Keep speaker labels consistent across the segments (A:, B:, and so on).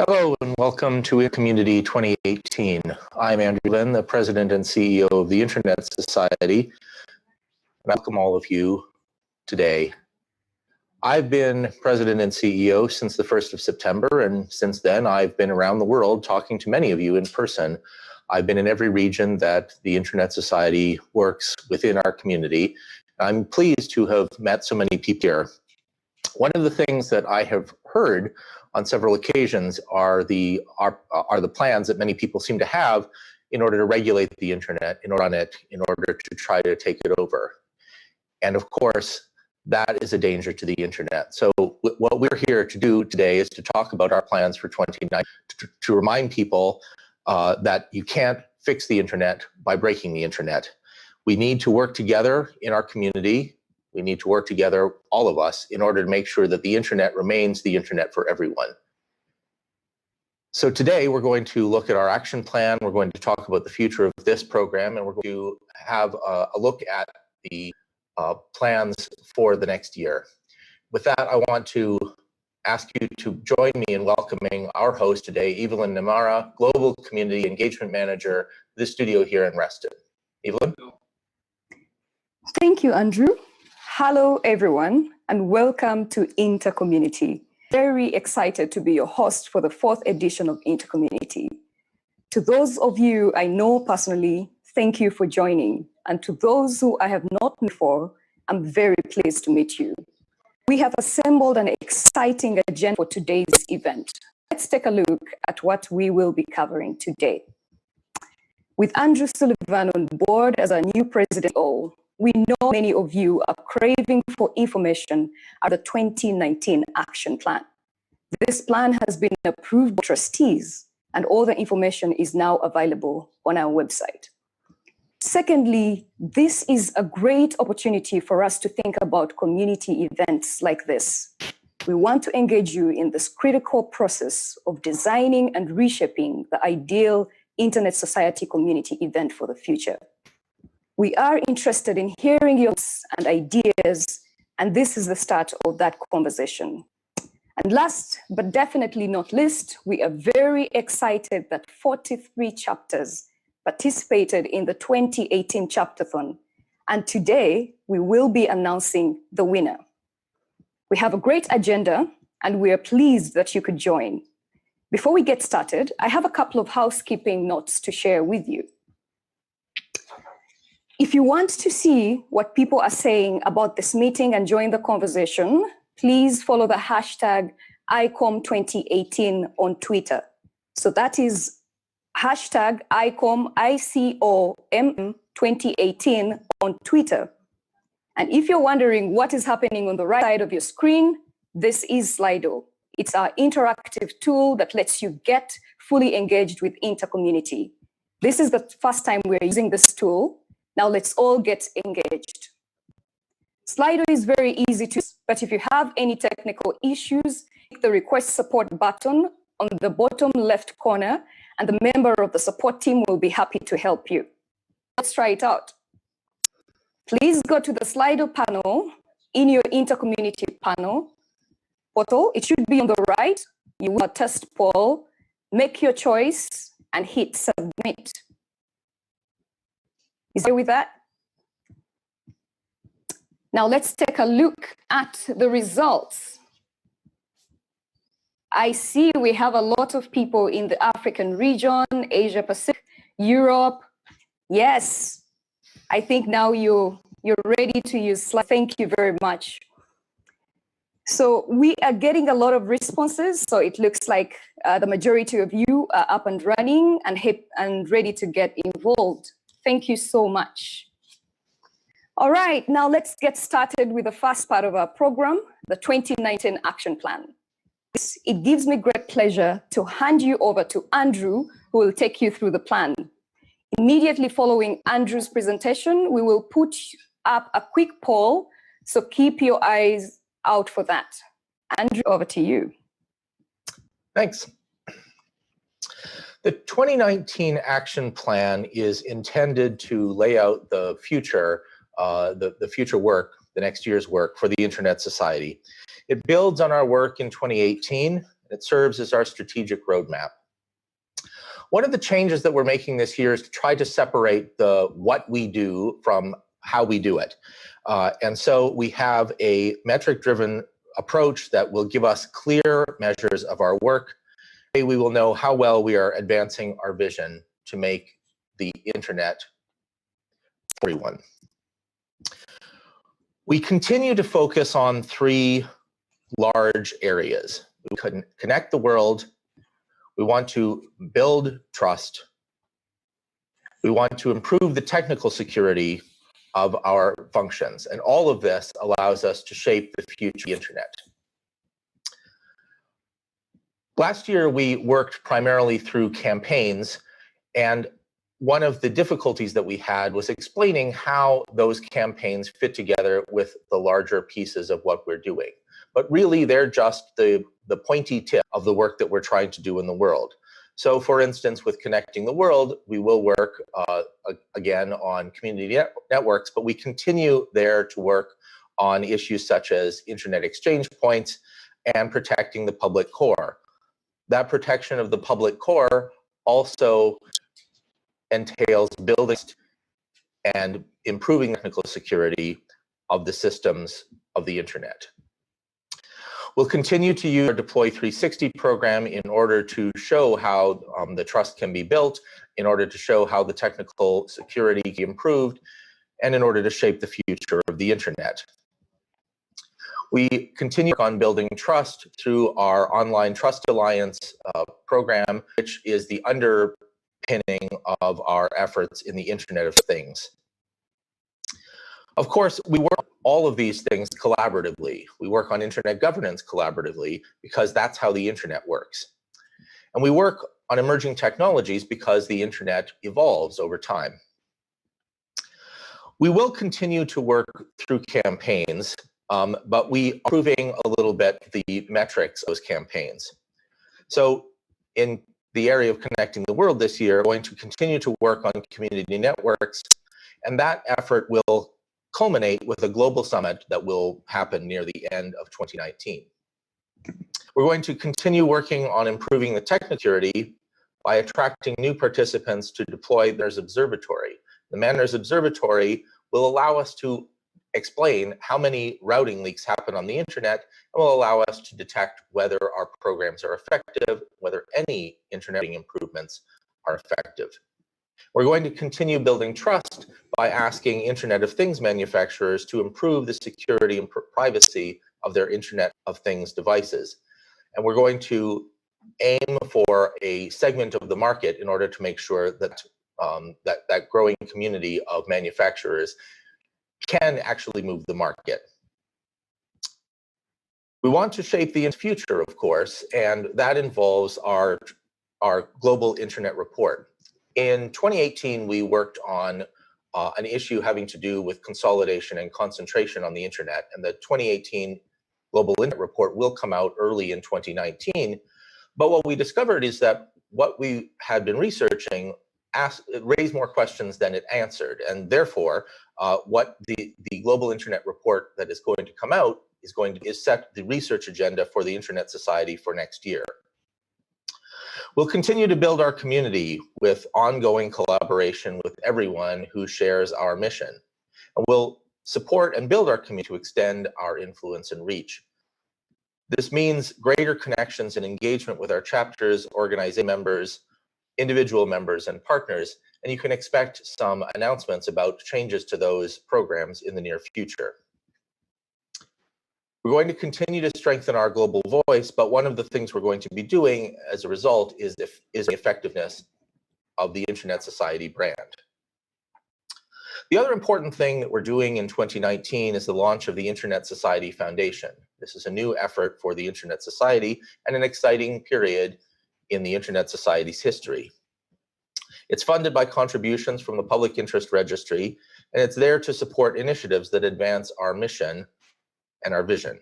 A: Hello and welcome to InterCommunity 2018. I'm Andrew Lynn, the President and CEO of the Internet Society. I welcome all of you today. I've been President and CEO since the 1st of September, and since then I've been around the world talking to many of you in person. I've been in every region that the Internet Society works within our community. I'm pleased to have met so many people here. One of the things that I have heard on several occasions are the plans that many people seem to have in order to regulate the internet, in order to try to take it over. And of course, that is a danger to the internet. So what we're here to do today is to talk about our plans for 2019, to remind people that you can't fix the internet by breaking the internet. We need to work together in our community. We need to work together, all of us, in order to make sure that the internet remains the internet for everyone. So today we're going to look at our action plan. We're going to talk about the future of this program, and we're going to have a look at the plans for the next year. With that, I want to ask you to join me in welcoming our host today, Evelyn Namara, Global Community Engagement Manager, to the studio here in Reston. Evelyn?
B: Thank you, Andrew. Hello, everyone, and welcome to InterCommunity. Very excited to be your host for the 4th edition of InterCommunity. To those of you I know personally, thank you for joining. And to those who I have not met before, I'm very pleased to meet you. We have assembled an exciting agenda for today's event. Let's take a look at what we will be covering today. With Andrew Sullivan on board as our new president, we know many of you are craving for information on the 2019 action plan. This plan has been approved by trustees, and all the information is now available on our website. Secondly, this is a great opportunity for us to think about community events like this. We want to engage you in this critical process of designing and reshaping the ideal Internet Society community event for the future. We are interested in hearing your thoughts and ideas, and this is the start of that conversation. And last, but definitely not least, we are very excited that 43 chapters participated in the 2018 Chaptathon, and today we will be announcing the winner. We have a great agenda, and we are pleased that you could join. Before we get started, I have a couple of housekeeping notes to share with you. If you want to see what people are saying about this meeting and join the conversation, please follow the hashtag ICOM2018 on Twitter. So that is hashtag ICOM, ICOM 2018 on Twitter. And if you're wondering what is happening on the right side of your screen, this is Slido. It's our interactive tool that lets you get fully engaged with InterCommunity. This is the first time we're using this tool. Now let's all get engaged. Slido is very easy to use, but if you have any technical issues, click the request support button on the bottom left corner, and the member of the support team will be happy to help you. Let's try it out. Please go to the Slido panel in your InterCommunity panel portal. It should be on the right. You will test poll, make your choice, and hit submit. Is there with that? Now let's take a look at the results. I see we have a lot of people in the African region, Asia Pacific, Europe. Yes, I think now you're ready to use Slido. Thank you very much. So we are getting a lot of responses. So it looks like the majority of you are up and running and hip and ready to get involved. Thank you so much. All right, now let's get started with the first part of our program, the 2019 action plan. It gives me great pleasure to hand you over to Andrew, who will take you through the plan. Immediately following Andrew's presentation, we will put up a quick poll, so keep your eyes out for that. Andrew, over to you.
A: Thanks. The 2019 action plan is intended to lay out the future, the future work, the next year's work for the Internet Society. It builds on our work in 2018 It serves as our strategic roadmap. One of the changes that we're making this year is to try to separate the what we do from how we do it. And so we have a metric-driven approach that will give us clear measures of our work. We will know how well we are advancing our vision to make the internet for everyone. We continue to focus on three large areas. We can connect the world, we want to build trust, we want to improve the technical security of our functions, and all of this allows us to shape the future of the internet. Last year, we worked primarily through campaigns, and one of the difficulties that we had was explaining how those campaigns fit together with the larger pieces of what we're doing. But really, they're just the pointy tip of the work that we're trying to do in the world. So for instance, with Connecting the World, we will work again on community networks, but we continue there to work on issues such as internet exchange points and protecting the public core. That protection of the public core also entails building and improving technical security of the systems of the internet. We'll continue to use our Deploy 360 program in order to show how the trust can be built, in order to show how the technical security can be improved, and in order to shape the future of the internet. We continue on building trust through our Online Trust Alliance program, which is the underpinning of our efforts in the Internet of Things. Of course, we work on all of these things collaboratively. We work on internet governance collaboratively because that's how the internet works. And we work on emerging technologies because the internet evolves over time. We will continue to work through campaigns, but we are improving a little bit the metrics of those campaigns. So in the area of Connecting the World this year, we're going to continue to work on community networks, and that effort will culminate with a global summit that will happen near the end of 2019. We're going to continue working on improving the technical security by attracting new participants to deploy Manners Observatory. The Manners Observatory will allow us to explain how many routing leaks happen on the internet and will allow us to detect whether our programs are effective, whether any internet improvements are effective. We're going to continue building trust by asking Internet of Things manufacturers to improve the security and privacy of their Internet of Things devices. And we're going to aim for a segment of the market in order to make sure that that growing community of manufacturers can actually move the market. We want to shape the future, of course, and that involves our global internet report. In 2018, we worked on an issue having to do with consolidation and concentration on the internet, and the 2018 Global Internet Report will come out early in 2019. But what we discovered is that what we had been researching raised more questions than it answered, and therefore, what the Global Internet Report that is going to come out is set the research agenda for the Internet Society for next year. We'll continue to build our community with ongoing collaboration with everyone who shares our mission. And we'll support and build our community to extend our influence and reach. This means greater connections and engagement with our chapters, organizing members, individual members, and partners. And you can expect some announcements about changes to those programs in the near future. We're going to continue to strengthen our global voice, but one of the things we're going to be doing as a result is the effectiveness of the Internet Society brand. The other important thing that we're doing in 2019 is the launch of the Internet Society Foundation. This is a new effort for the Internet Society and an exciting period in the Internet Society's history. It's funded by contributions from the Public Interest Registry, and it's there to support initiatives that advance our mission and our vision.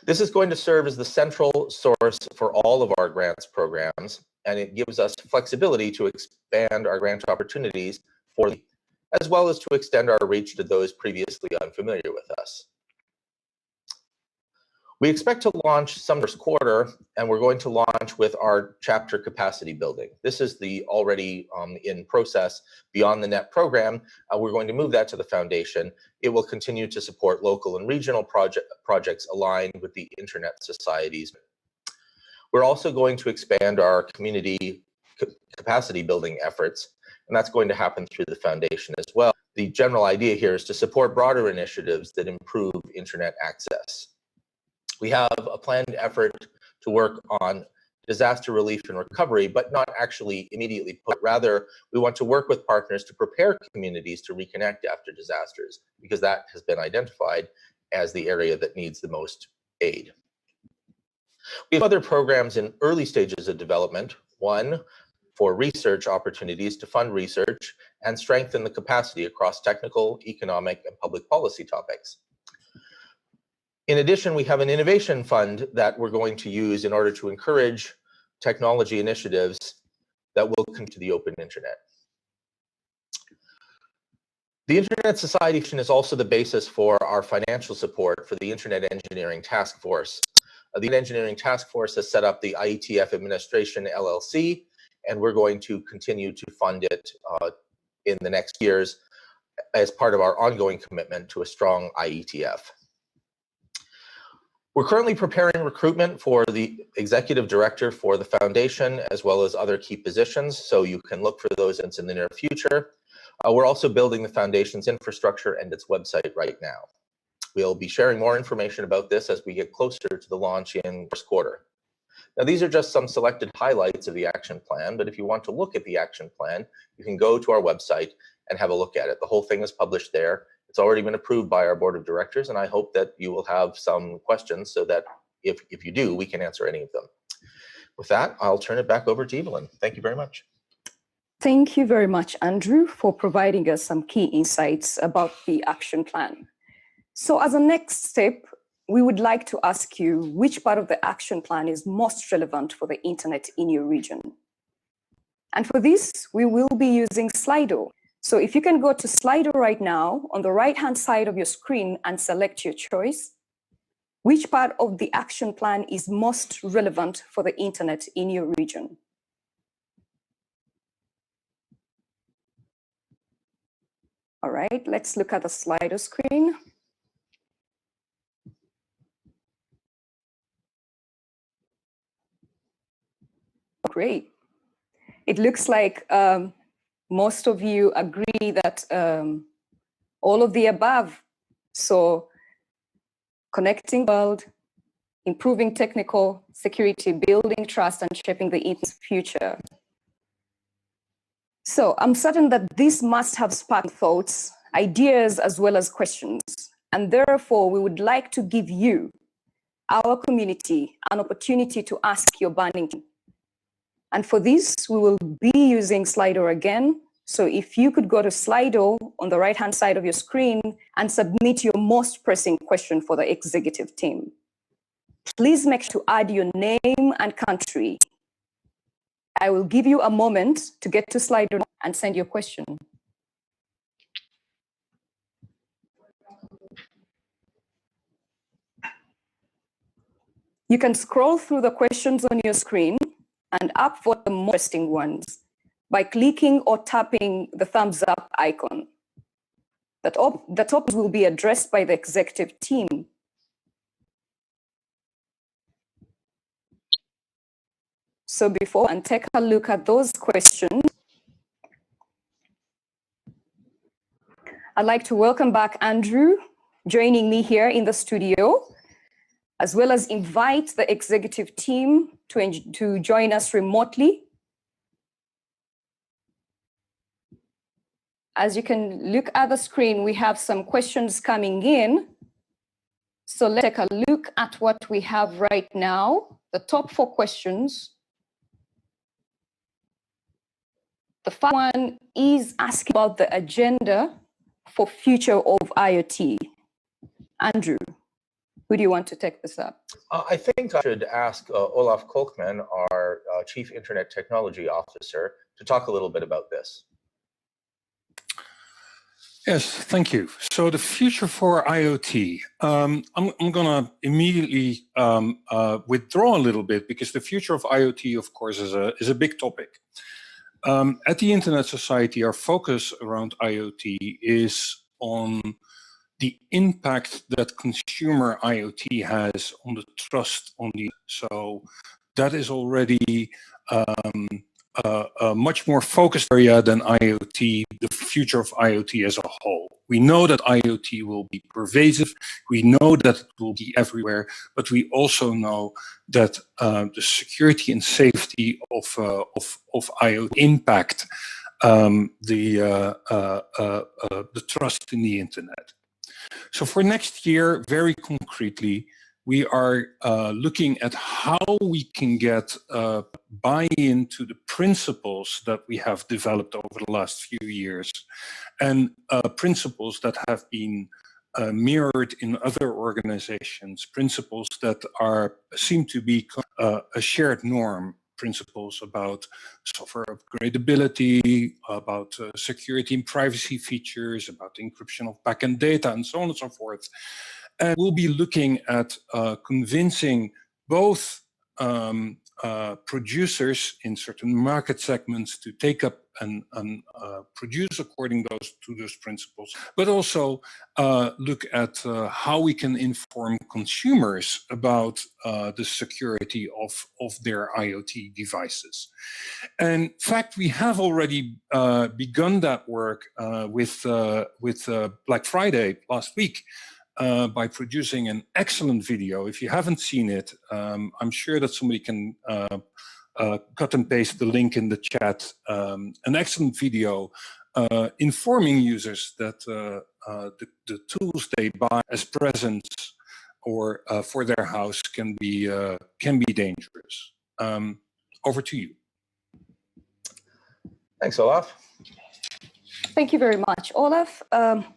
A: This is going to serve as the central source for all of our grants programs, and it gives us flexibility to expand our grant opportunities as well as to extend our reach to those previously unfamiliar with us. We expect to launch some first quarter, and we're going to launch with our chapter capacity building. This is the already in process Beyond the Net program. We're going to move that to the foundation. It will continue to support local and regional projects aligned with the Internet Societies. We're also going to expand our community capacity building efforts, and that's going to happen through the foundation as well. The general idea here is to support broader initiatives that improve Internet access. We have a planned effort to work on disaster relief and recovery, but not actually immediately put. Rather, we want to work with partners to prepare communities to reconnect after disasters, because that has been identified as the area that needs the most aid. We have other programs in early stages of development. One, for research opportunities to fund research and strengthen the capacity across technical, economic, and public policy topics. In addition, we have an innovation fund that we're going to use in order to encourage technology initiatives that will come to the open internet. The Internet Society is also the basis for our financial support for the Internet Engineering Task Force. The Engineering Task Force has set up the IETF Administration LLC, and we're going to continue to fund it in the next years as part of our ongoing commitment to a strong IETF. We're currently preparing recruitment for the executive director for the foundation, as well as other key positions, so you can look for those in the near future. We're also building the foundation's infrastructure and its website right now. We'll be sharing more information about this as we get closer to the launch in first quarter. Now, these are just some selected highlights of the action plan, but if you want to look at the action plan, you can go to our website and have a look at it. The whole thing is published there. It's already been approved by our board of directors, and I hope that you will have some questions so that if you do, we can answer any of them. With that, I'll turn it back over to Evelyn. Thank you very much.
B: Thank you very much, Andrew, for providing us some key insights about the action plan. So as a next step, we would like to ask you which part of the action plan is most relevant for the internet in your region. And for this, we will be using Slido. So if you can go to Slido right now on the right-hand side of your screen and select your choice, which part of the action plan is most relevant for the internet in your region? All right, let's look at the Slido screen. Great. It looks like most of you agree that all of the above, so connecting the world, improving technical security, building trust, and shaping the internet's future. So I'm certain that this must have sparked thoughts, ideas, as well as questions. And therefore, we would like to give you, our community, an opportunity to ask your burning question. And for this, we will be using Slido again. So if you could go to Slido on the right-hand side of your screen and submit your most pressing question for the executive team. Please make sure to add your name and country. I will give you a moment to get to Slido and send your question. You can scroll through the questions on your screen and upvote the most interesting ones by clicking or tapping the thumbs up icon. The topics will be addressed by the executive team. So before and take a look at those questions, I'd like to welcome back Andrew, joining me here in the studio, as well as invite the executive team to join us remotely. As you can look at the screen, we have some questions coming in. So let's take a look at what we have right now. The top 4 questions. The first one is asking about the agenda for future of IoT. Andrew, who do you want to take this up?
A: I think I should ask Olaf Kolkman, our Chief Internet Technology Officer, to talk a little bit about this.
C: Yes, thank you. So the future for IoT, I'm going to immediately withdraw a little bit because the future of IoT, of course, is a big topic. At the Internet Society, our focus around IoT is on the impact that consumer IoT has on the trust on the. So that is already a much more focused area than IoT, the future of IoT as a whole. We know that IoT will be pervasive. We know that it will be everywhere, but we also know that the security and safety of IoT impact the trust in the internet. So for next year, very concretely, we are looking at how we can get buy-in to the principles that we have developed over the last few years, and principles that have been mirrored in other organizations, principles that seem to be a shared norm, principles about software upgradability, about security and privacy features, about encryption of backend data, and so on and so forth. And we'll be looking at convincing both producers in certain market segments to take up and produce according to those principles, but also look at how we can inform consumers about the security of their IoT devices. And in fact, we have already begun that work with Black Friday last week. By producing an excellent video. If you haven't seen it, I'm sure that somebody can cut and paste the link in the chat. An excellent video informing users that the tools they buy as presents or for their house can be dangerous. Over to you.
A: Thanks, Olaf.
B: Thank you very much, Olaf.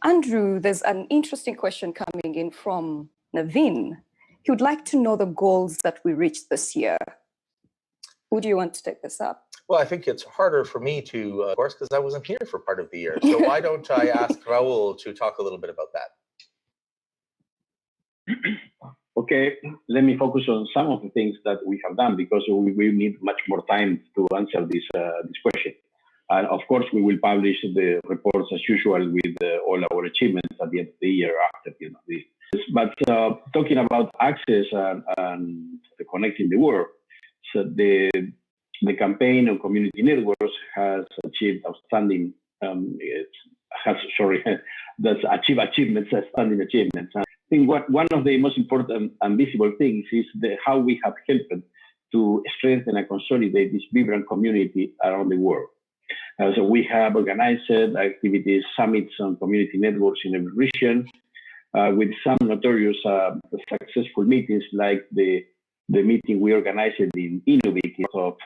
B: Andrew, there's an interesting question coming in from Naveen. He would like to know the goals that we reached this year. Who do you want to take this up?
A: Well, I think it's harder for me to, of course, because I wasn't here for part of the year. So why don't I ask Raul to talk a little bit about that?
D: Okay, let me focus on some of the things that we have done because we need much more time to answer this question. And of course, we will publish the reports as usual with all our achievements at the end of the year after the end of this. But talking about access and connecting the world, so the campaign on community networks has achieved outstanding achievements, outstanding achievements. I think one of the most important and visible things is how we have helped to strengthen and consolidate this vibrant community around the world. So we have organized activities, summits on community networks in every region, with some notorious successful meetings like the meeting we organized in Inuvik of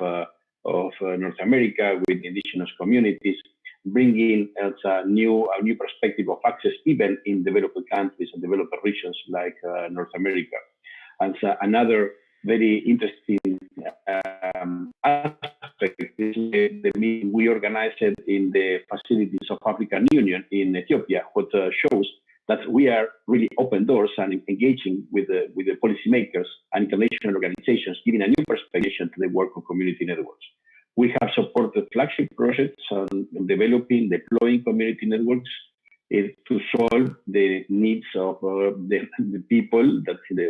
D: North America with indigenous communities, bringing a new perspective of access even in developed countries and developed regions like North America. And so another very interesting aspect is the meeting we organized in the facilities of African Union in Ethiopia, what shows that we are really open doors and engaging with the policymakers and international organizations, giving a new perspective to the work of community networks. We have supported flagship projects on developing, deploying community networks to solve the needs of the people,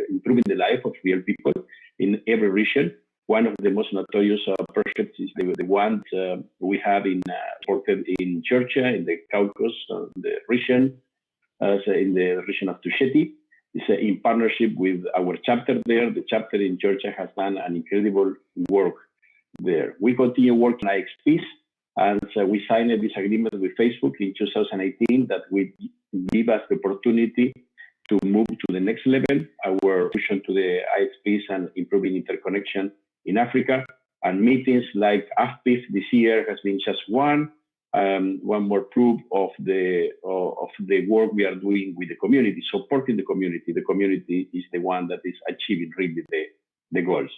D: improving the life of real people in every region. One of the most notorious projects is the one we have supported in Georgia, in the Caucasus, the region, in the region of Tusheti. It's in partnership with our chapter there. The chapter in Georgia has done an incredible work there. We continue working on IXPs, and we signed this agreement with Facebook in 2018 that will give us the opportunity to move to the next level, our push to the IXPs and improving interconnection in Africa. And meetings like AFPIF this year has been just one more proof of the work we are doing with the community, supporting the community. The community is the one that is achieving really the goals.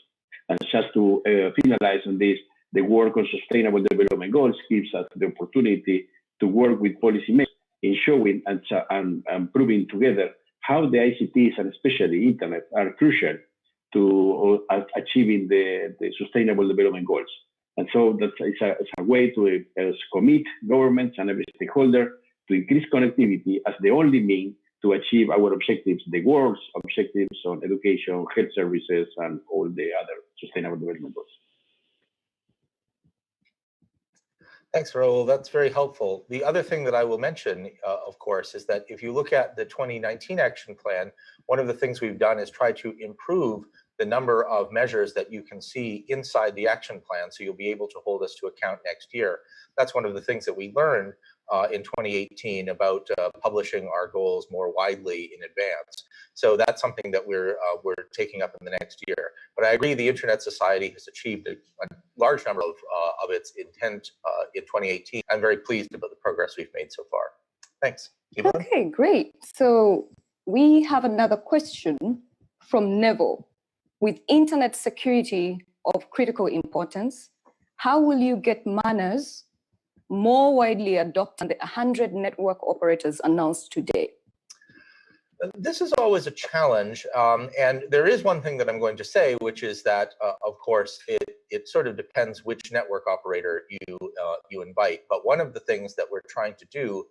D: And just to finalize on this, the work on sustainable development goals gives us the opportunity to work with policymakers in showing and proving together how the ICTs and especially internet are crucial to achieving the sustainable development goals. And so it's a way to commit governments and every stakeholder to increase connectivity as the only means to achieve our objectives, the world's objectives on education, health services, and all the other sustainable development goals.
A: Thanks, Raul. That's very helpful. The other thing that I will mention, of course, is that if you look at the 2019 action plan, one of the things we've done is try to improve the number of measures that you can see inside the action plan, so you'll be able to hold us to account next year. That's one of the things that we learned in 2018 about publishing our goals more widely in advance. So that's something that we're taking up in the next year. But I agree, the Internet Society has achieved a large number of its intent in 2018. I'm very pleased about the progress we've made so far. Thanks. Yvonne?
B: Okay, great. So we have another question from Neville. With internet security of critical importance, how will you get manners more widely adopted than the 100 network operators announced today?
A: This is always a challenge, and there is one thing that I'm going to say, which is that, of course, it sort of depends which network operator you invite. But one of the things that we're trying to do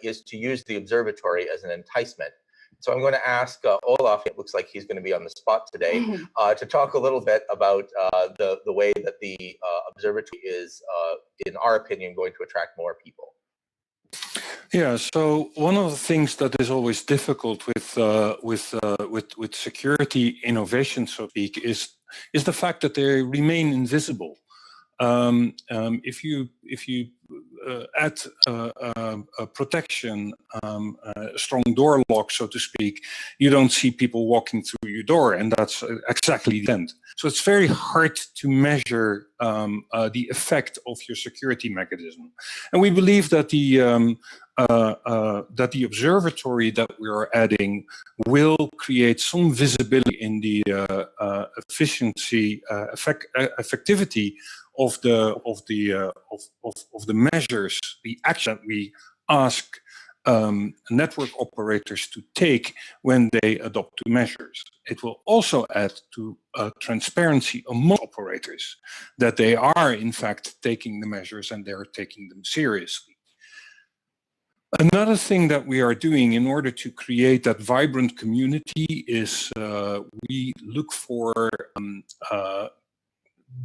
A: is to use the observatory as an enticement. So I'm going to ask Olaf, it looks like he's going to be on the spot today, to talk a little bit about the way that the observatory is, in our opinion, going to attract more people.
C: Yeah, so one of the things that is always difficult with security innovation, so to speak, is the fact that they remain invisible. If you add protection, a strong door lock, so to speak, you don't see people walking through your door, and that's exactly the end. So it's very hard to measure the effect of your security mechanism, and we believe that the observatory that we are adding will create some visibility in the effectivity of the measures, the action that we ask network operators to take when they adopt the measures. It will also add to transparency among operators that they are in fact taking the measures and they're taking them seriously. Another thing that we are doing in order to create that vibrant community is we look for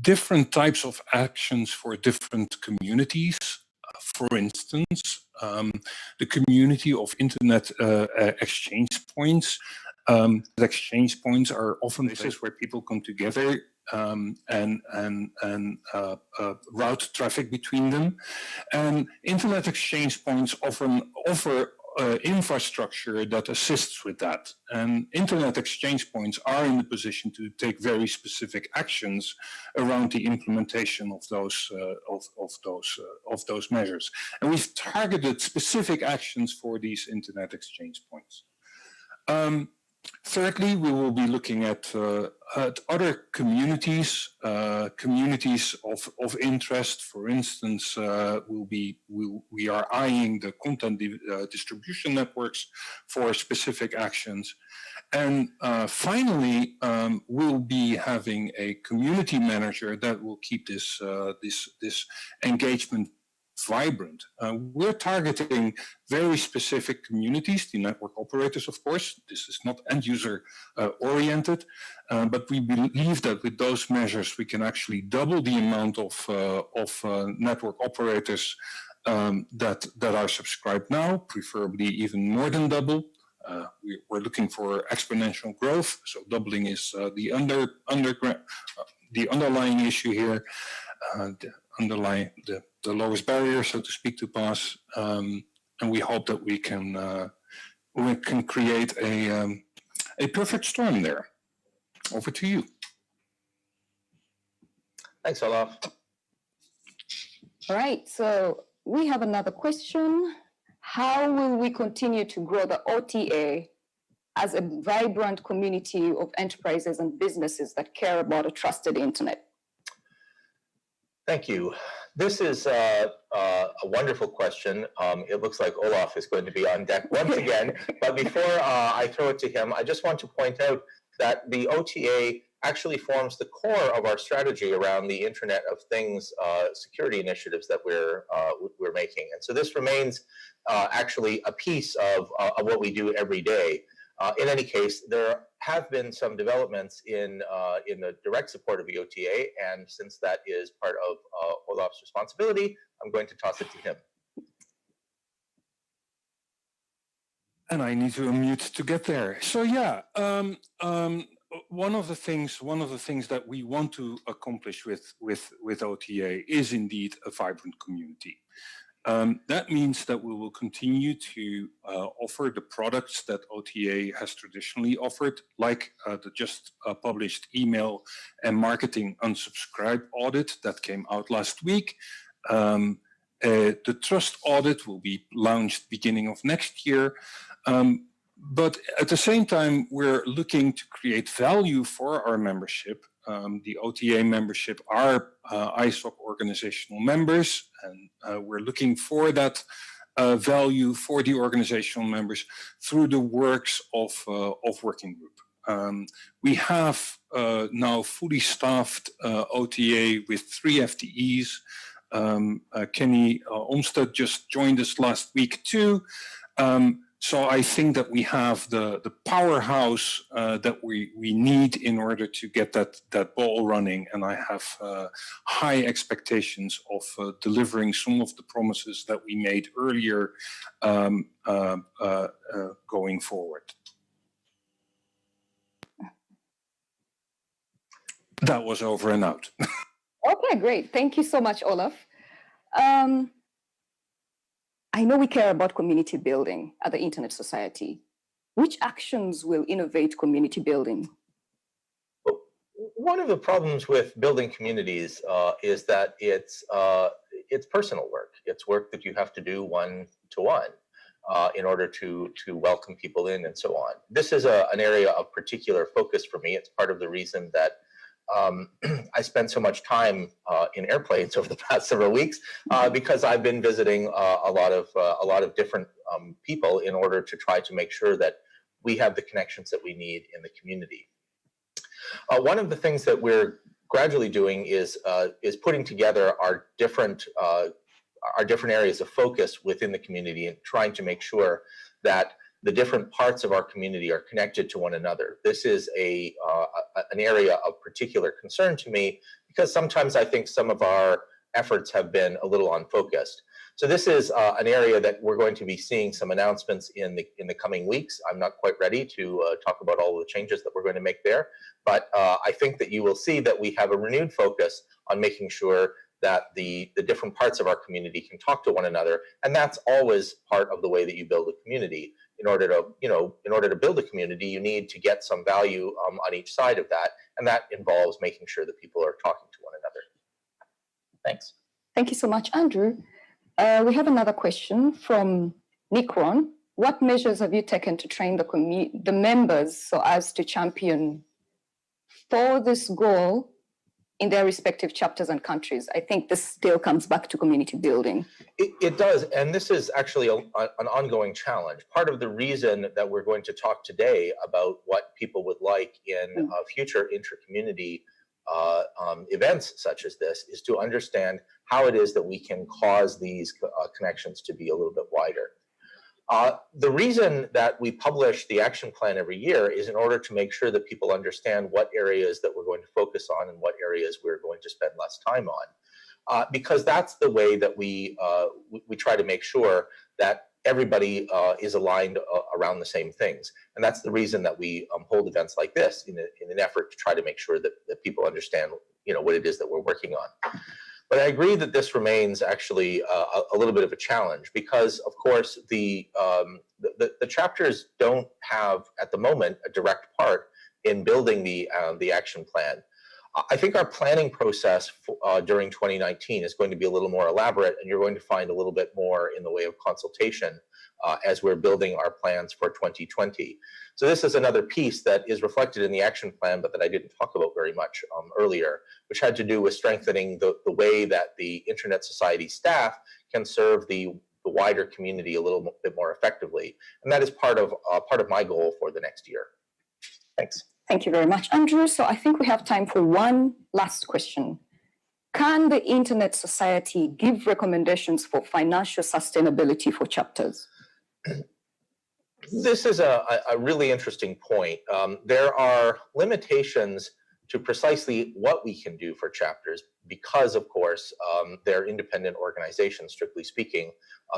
C: different types of actions for different communities. For instance, the community of internet exchange points. Exchange points are often places where people come together and route traffic between them. And internet exchange points often offer infrastructure that assists with that, and internet exchange points are in the position to take very specific actions around the implementation of those measures. And we've targeted specific actions for these internet exchange points. Thirdly, we will be looking at other communities, communities of interest. For instance, we are eyeing the content distribution networks for specific actions. And finally, we'll be having a community manager that will keep this engagement vibrant. We're targeting very specific communities, the network operators, of course. This is not end-user oriented, but we believe that with those measures, we can actually double the amount of network operators that are subscribed now, preferably even more than double. We're looking for exponential growth, so doubling is the underlying issue here. The lowest barrier, so to speak, to pass, and we hope that we can create a perfect storm there. Over to you.
A: Thanks, Olaf.
B: All right, so we have another question. How will we continue to grow the OTA as a vibrant community of enterprises and businesses that care about a trusted internet?
A: Thank you. This is a wonderful question. It looks like Olaf is going to be on deck once again. But before I throw it to him, I just want to point out that the OTA actually forms the core of our strategy around the Internet of Things security initiatives that we're making. And so this remains actually a piece of what we do every day. In any case, there have been some developments in the direct support of the OTA, and since that is part of Olaf's responsibility, I'm going to toss it to him.
C: And I need to unmute to get there. So yeah, one of the things that we want to accomplish with OTA is indeed a vibrant community. That means that we will continue to offer the products that OTA has traditionally offered, like the just published email and marketing unsubscribe audit that came out last week. The trust audit will be launched beginning of next year. But at the same time, we're looking to create value for our membership. The OTA membership are ISOC organizational members, and we're looking for that value for the organizational members through the works of working group. We have now fully staffed OTA with 3 FTEs. Kenny Olmsted just joined us last week too. So I think that we have the powerhouse that we need in order to get that ball running, and I have high expectations of delivering some of the promises that we made earlier going forward. That was over and out.
B: Okay, great. Thank you so much, Olaf. I know we care about community building at the Internet Society. Which actions will innovate community building?
A: One of the problems with building communities is that it's personal work. It's work that you have to do one-to-one in order to welcome people in and so on. This is an area of particular focus for me. It's part of the reason that I spent so much time in airplanes over the past several weeks because I've been visiting a lot of different people in order to try to make sure that we have the connections that we need in the community. One of the things that we're gradually doing is putting together our different areas of focus within the community and trying to make sure that the different parts of our community are connected to one another. This is an area of particular concern to me because sometimes I think some of our efforts have been a little unfocused. So this is an area that we're going to be seeing some announcements in the coming weeks. I'm not quite ready to talk about all the changes that we're going to make there, but I think that you will see that we have a renewed focus on making sure that the different parts of our community can talk to one another, and that's always part of the way that you build a community. In order to build a community, you need to get some value on each side of that, and that involves making sure that people are talking to one another. Thanks.
B: Thank you so much, Andrew. We have another question from Nikron. What measures have you taken to train the members so as to champion for this goal in their respective chapters and countries? I think this still comes back to community building.
A: It does, and this is actually an ongoing challenge. Part of the reason that we're going to talk today about what people would like in future inter-community events such as this is to understand how it is that we can cause these connections to be a little bit wider. The reason that we publish the action plan every year is in order to make sure that people understand what areas that we're going to focus on and what areas we're going to spend less time on. Because that's the way that we try to make sure that everybody is aligned around the same things. And that's the reason that we hold events like this in an effort to try to make sure that people understand what it is that we're working on. But I agree that this remains actually a little bit of a challenge because, of course, the chapters don't have at the moment a direct part in building the action plan. I think our planning process during 2019 is going to be a little more elaborate, and you're going to find a little bit more in the way of consultation as we're building our plans for 2020. So this is another piece that is reflected in the action plan, but that I didn't talk about very much earlier, which had to do with strengthening the way that the Internet Society staff can serve the wider community a little bit more effectively. And that is part of my goal for the next year. Thanks.
B: Thank you very much, Andrew. So I think we have time for one last question. Can the Internet Society give recommendations for financial sustainability for chapters?
A: This is a really interesting point. There are limitations to precisely what we can do for chapters because, of course, they're independent organizations, strictly speaking.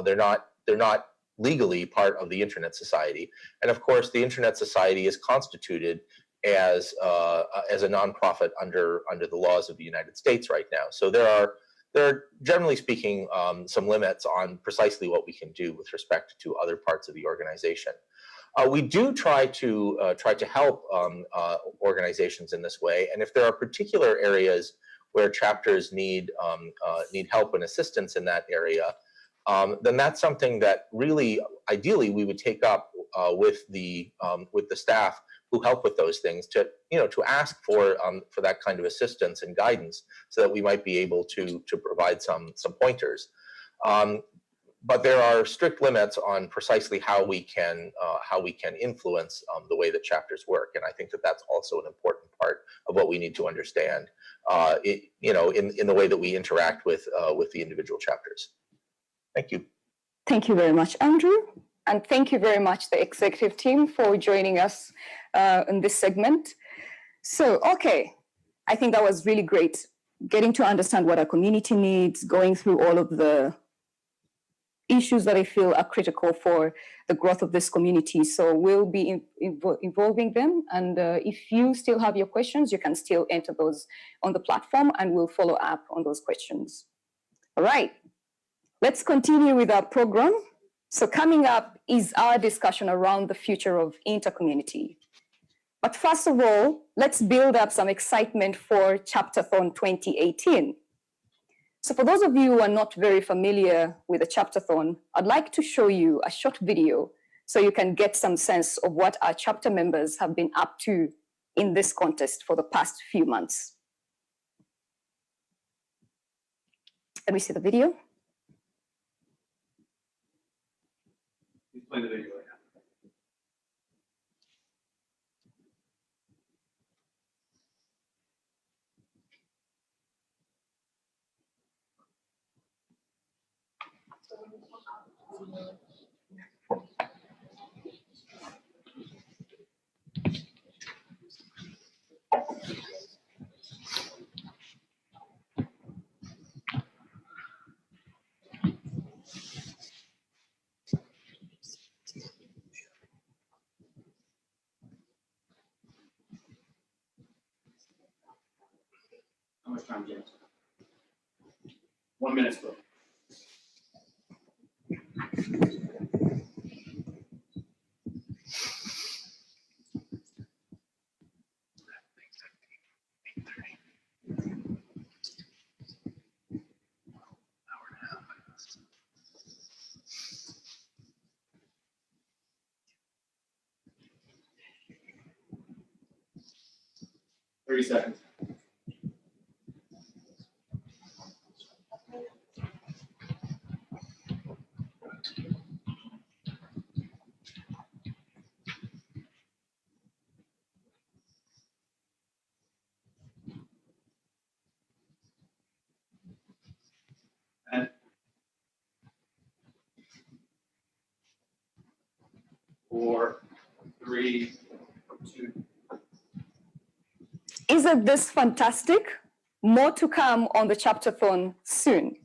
A: They're not legally part of the Internet Society. And of course, the Internet Society is constituted as a nonprofit under the laws of the United States right now. So there are generally speaking some limits on precisely what we can do with respect to other parts of the organization. We do try to help organizations in this way, and if there are particular areas where chapters need help and assistance in that area, then that's something that really, ideally, we would take up with the staff who help with those things to ask for that kind of assistance and guidance, so that we might be able to provide some pointers. But there are strict limits on precisely how we can influence the way that chapters work, and I think that that's also an important part of what we need to understand, in the way that we interact with the individual chapters. Thank you.
B: Thank you very much, Andrew, and thank you very much, the executive team, for joining us in this segment. So, okay, I think that was really great, getting to understand what our community needs, going through all of the issues that I feel are critical for the growth of this community. So we'll be involving them. And if you still have your questions, you can still enter those on the platform and we'll follow up on those questions. All right, let's continue with our program. So coming up is our discussion around the future of InterCommunity. But first of all, let's build up some excitement for Chapterthon 2018. So for those of you who are not very familiar with the Chapterthon, I'd like to show you a short video so you can get some sense of what our chapter members have been up to in this contest for the past few months. Let me see the video.
E: Please play the video. 1 minute still. Thirty seconds. And 4, 3, 2.
B: Isn't this fantastic? More to come on the Chapterthon soon.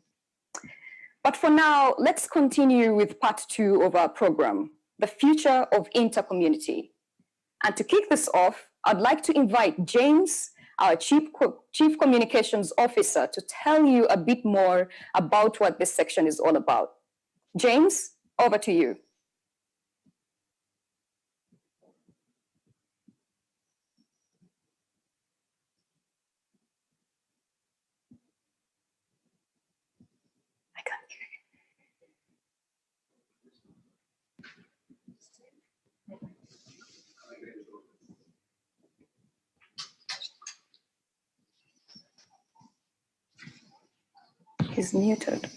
B: But for now, let's continue with part 2 of our program, the future of InterCommunity. And to kick this off, I'd like to invite James, our Chief Communications Officer, to tell you a bit more about what this section is all about. James, over to you. I can't hear you. He's muted.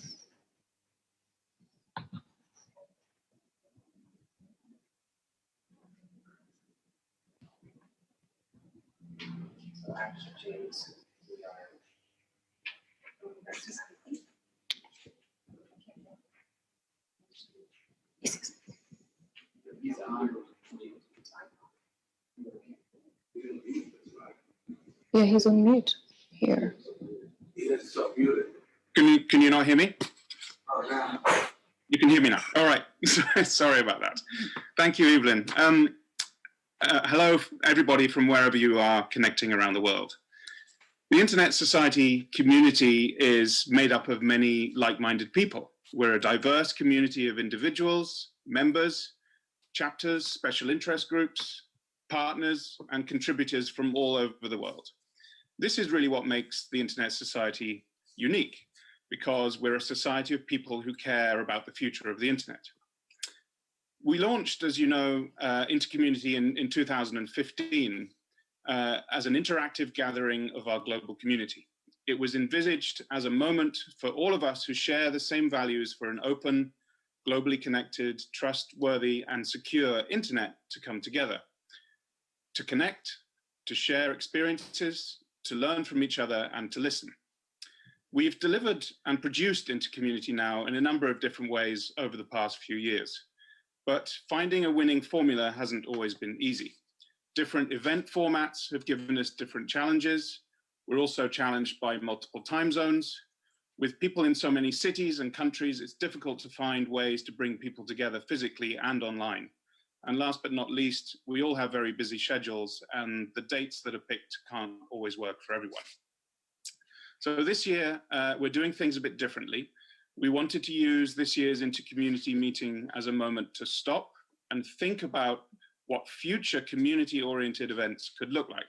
E: He's on.
B: Yeah, he's on mute here.
F: Can you not hear me? You can hear me now. All right. Sorry about that. Thank you, Evelyn. Hello, everybody from wherever you are connecting around the world. The Internet Society community is made up of many like-minded people. We're a diverse community of individuals, members, chapters, special interest groups, partners, and contributors from all over the world. This is really what makes the Internet Society unique, because we're a society of people who care about the future of the internet. We launched, as you know, InterCommunity in 2015 as an interactive gathering of our global community. It was envisaged as a moment for all of us who share the same values for an open, globally connected, trustworthy, and secure internet to come together, to connect, to share experiences, to learn from each other, and to listen. We've delivered and produced InterCommunity now in a number of different ways over the past few years, but finding a winning formula hasn't always been easy. Different event formats have given us different challenges. We're also challenged by multiple time zones. With people in so many cities and countries, it's difficult to find ways to bring people together physically and online. And last but not least, we all have very busy schedules, and the dates that are picked can't always work for everyone. So this year, we're doing things a bit differently. We wanted to use this year's InterCommunity meeting as a moment to stop and think about what future community-oriented events could look like.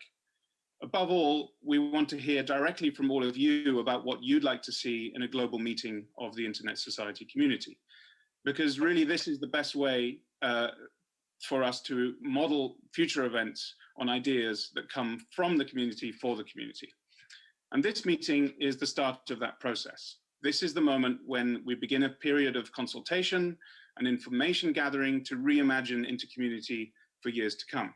F: Above all, we want to hear directly from all of you about what you'd like to see in a global meeting of the Internet Society community, because really this is the best way for us to model future events on ideas that come from the community for the community. And this meeting is the start of that process. This is the moment when we begin a period of consultation and information gathering to reimagine InterCommunity for years to come.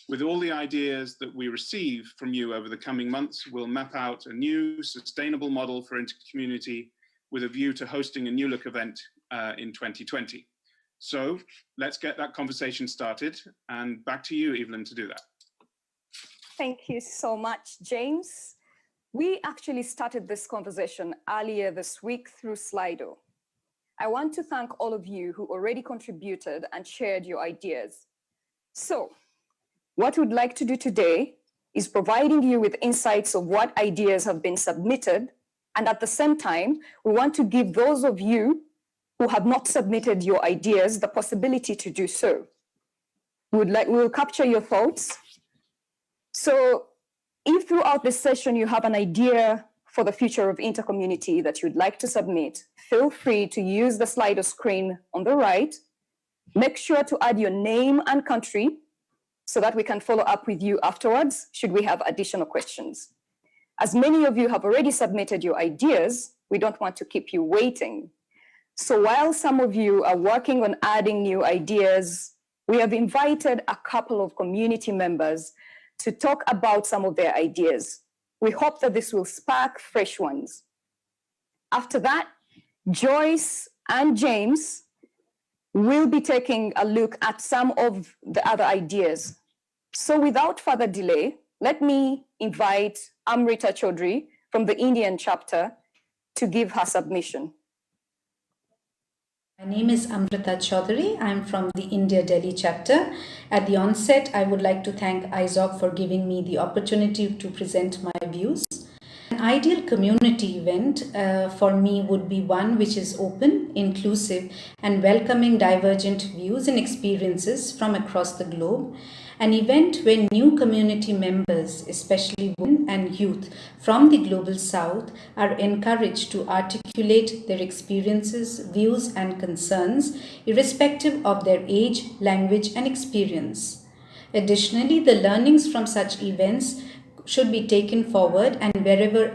F: With all the ideas that we receive from you over the coming months, we'll map out a new sustainable model for InterCommunity with a view to hosting a new look event in 2020. So let's get that conversation started, and back to you, Evelyn, to do that.
B: Thank you so much, James. We actually started this conversation earlier this week through Slido. I want to thank all of you who already contributed and shared your ideas. So what we'd like to do today is providing you with insights of what ideas have been submitted. And at the same time, we want to give those of you who have not submitted your ideas the possibility to do so. We will capture your thoughts. So if throughout this session you have an idea for the future of InterCommunity that you'd like to submit, feel free to use the Slido screen on the right. Make sure to add your name and country so that we can follow up with you afterwards should we have additional questions. As many of you have already submitted your ideas, we don't want to keep you waiting. So while some of you are working on adding new ideas, we have invited a couple of community members to talk about some of their ideas. We hope that this will spark fresh ones. After that, Joyce and James will be taking a look at some of the other ideas. So without further delay, let me invite Amrita Chaudhary from the Indian chapter to give her submission.
G: My name is Amrita Chaudhary. I'm from the India Delhi chapter. At the onset, I would like to thank IZOC for giving me the opportunity to present my views. An ideal community event for me would be one which is open, inclusive, and welcoming divergent views and experiences from across the globe. An event where new community members, especially women and youth from the global south, are encouraged to articulate their experiences, views, and concerns, irrespective of their age, language, and experience. Additionally, the learnings from such events should be taken forward and wherever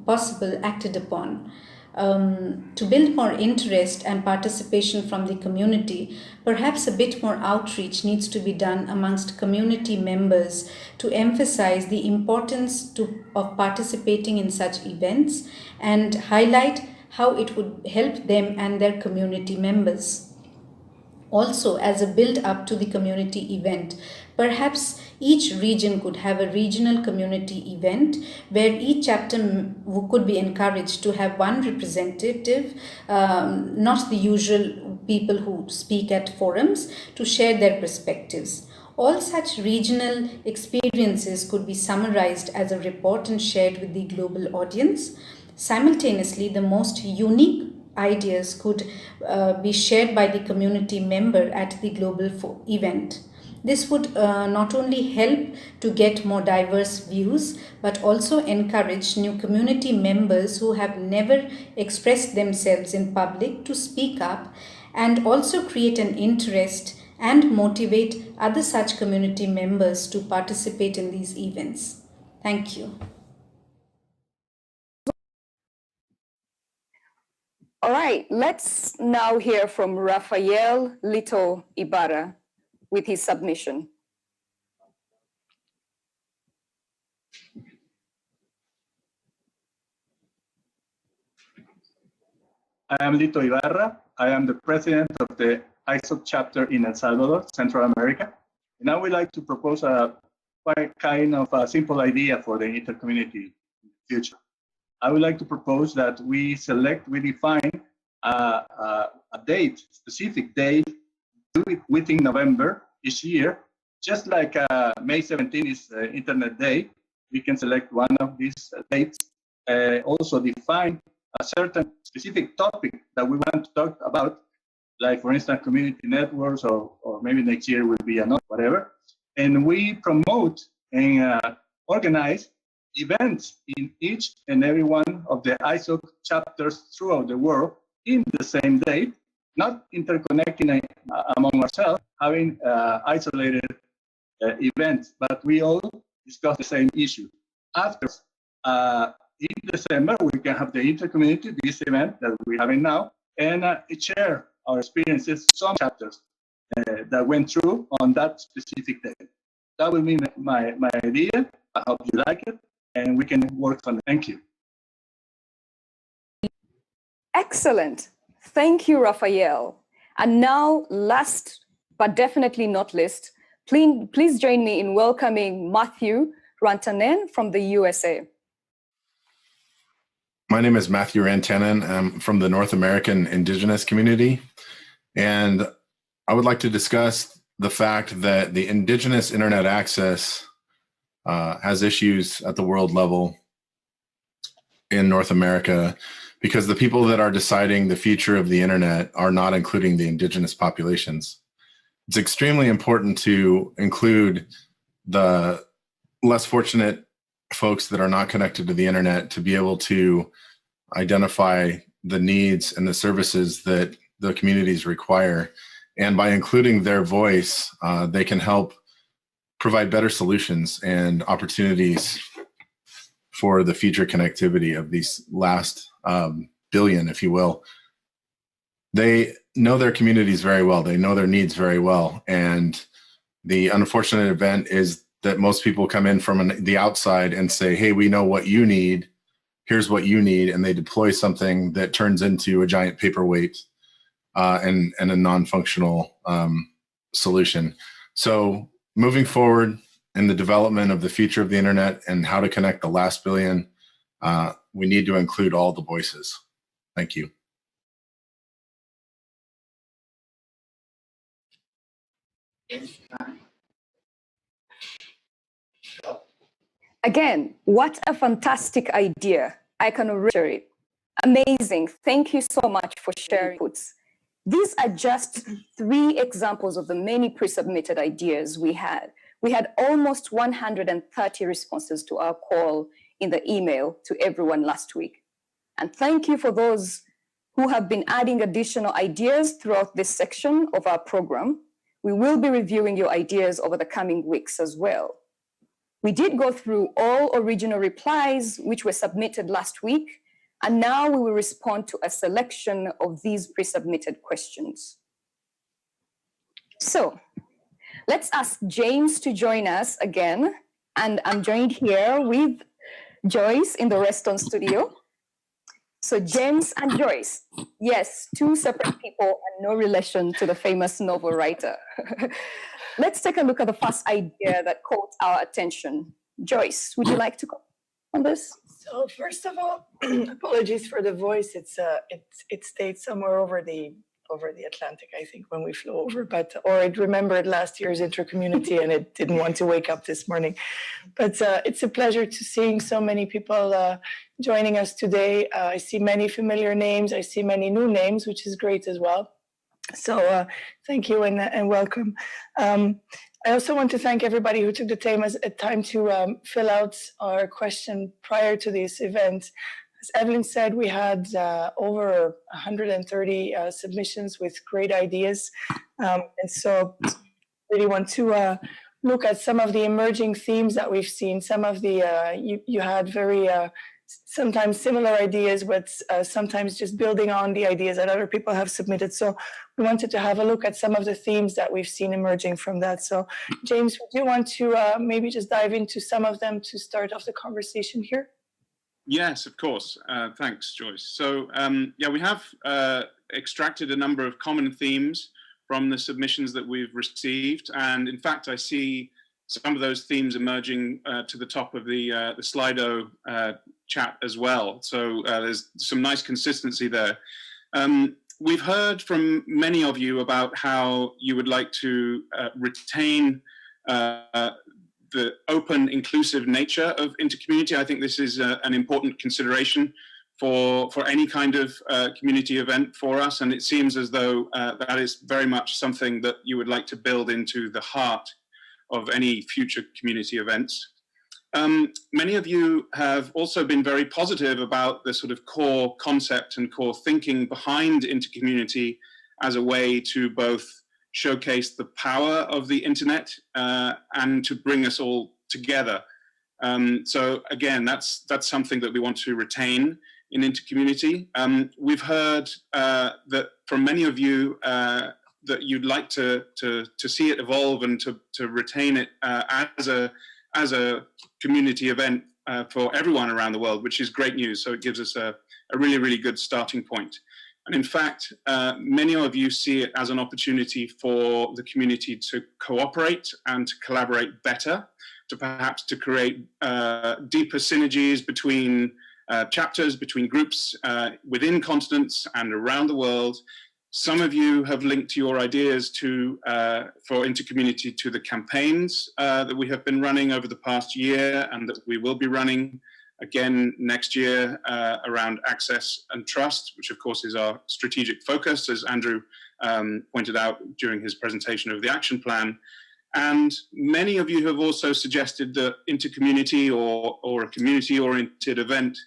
G: possible acted upon. to build more interest and participation from the community, perhaps a bit more outreach needs to be done amongst community members to emphasize the importance of participating in such events and highlight how it would help them and their community members. Also, as a build-up to the community event, perhaps each region could have a regional community event where each chapter could be encouraged to have one representative, not the usual people who speak at forums, to share their perspectives. All such regional experiences could be summarized as a report and shared with the global audience. Simultaneously, the most unique ideas could be shared by the community member at the global event. This would not only help to get more diverse views, but also encourage new community members who have never expressed themselves in public to speak up, and also create an interest and motivate other such community members to participate in these events. Thank you.
B: All right, let's now hear from Rafael Lito Ibarra with his submission.
H: I am Lito Ibarra. I am the president of the ISOC chapter in El Salvador, Central America. And I would like to propose a kind of a simple idea for the intercommunity in the future. I would like to propose that we define a date, specific date, do it within November each year. Just like May 17 is Internet Day, we can select one of these dates. Also define a certain specific topic that we want to talk about, like for instance, community networks, or maybe next year will be another, whatever. And we promote and organize events in each and every one of the ISOC chapters throughout the world in the same day, not interconnecting among ourselves, having isolated events, but we all discuss the same issue. After, in December, we can have the intercommunity, this event that we're having now, and share our experiences, some chapters that went through on that specific day. That will be my idea. I hope you like it, and we can work on it. Thank you.
B: Excellent. Thank you, Rafael. And now, last but definitely not least, please join me in welcoming Matthew Rantanen from the USA.
I: My name is Matthew Rantanen. I'm from the North American Indigenous community. And I would like to discuss the fact that the Indigenous internet access has issues at the world level in North America, because the people that are deciding the future of the internet are not including the Indigenous populations. It's extremely important to include the less fortunate folks that are not connected to the internet to be able to identify the needs and the services that the communities require. And by including their voice, they can help provide better solutions and opportunities for the future connectivity of these last billion, if you will. They know their communities very well. They know their needs very well. And the unfortunate event is that most people come in from the outside and say, hey, we know what you need. Here's what you need. And they deploy something that turns into a giant paperweight and a non-functional solution. So moving forward in the development of the future of the internet and how to connect the last billion, we need to include all the voices. Thank you.
B: Again, what a fantastic idea. I can reiterate. Amazing. Thank you so much for sharing inputs. These are just 3 examples of the many pre-submitted ideas we had. We had almost 130 responses to our call in the email to everyone last week. And thank you for those who have been adding additional ideas throughout this section of our program. We will be reviewing your ideas over the coming weeks as well. We did go through all original replies which were submitted last week, And now we will respond to a selection of these pre-submitted questions. So let's ask James to join us again. And I'm joined here with Joyce in the Reston studio. So James and Joyce, yes, two separate people and no relation to the famous novel writer. Let's take a look at the first idea that caught our attention. Joyce, would you like to comment on this?
J: So first of all, apologies for the voice. It stayed somewhere over the Atlantic, I think, when we flew over, or it remembered last year's InterCommunity and it didn't want to wake up this morning. But it's a pleasure to seeing so many people joining us today. I see many familiar names. I see many new names, which is great as well. So thank you and welcome. I also want to thank everybody who took the time to fill out our question prior to this event. As Evelyn said, we had over 130 submissions with great ideas. And so really want to look at some of the emerging themes that we've seen. Some of the, you had very sometimes similar ideas, but sometimes just building on the ideas that other people have submitted. So we wanted to have a look at some of the themes that we've seen emerging from that. So James, would you want to maybe just dive into some of them to start off the conversation here?
F: Yes, of course. Thanks, Joyce. So yeah, we have extracted a number of common themes from the submissions that we've received. And in fact, I see some of those themes emerging to the top of the Slido chat as well. So there's some nice consistency there. We've heard from many of you about how you would like to retain the open, inclusive nature of InterCommunity. I think this is an important consideration for any kind of community event for us. And it seems as though that is very much something that you would like to build into the heart of any future community events. Many of you have also been very positive about the sort of core concept and core thinking behind InterCommunity as a way to both showcase the power of the internet and to bring us all together. So again, that's something that we want to retain in InterCommunity. We've heard that from many of you that you'd like to see it evolve and to retain it as a community event for everyone around the world, which is great news. So it gives us a really, really good starting point. And in fact, many of you see it as an opportunity for the community to cooperate and to collaborate better, to perhaps to create deeper synergies between chapters, between groups within continents and around the world. Some of you have linked your ideas to for InterCommunity to the campaigns that we have been running over the past year and that we will be running again next year around access and trust, which of course is our strategic focus, as Andrew pointed out during his presentation of the action plan. And many of you have also suggested that InterCommunity or a community-oriented event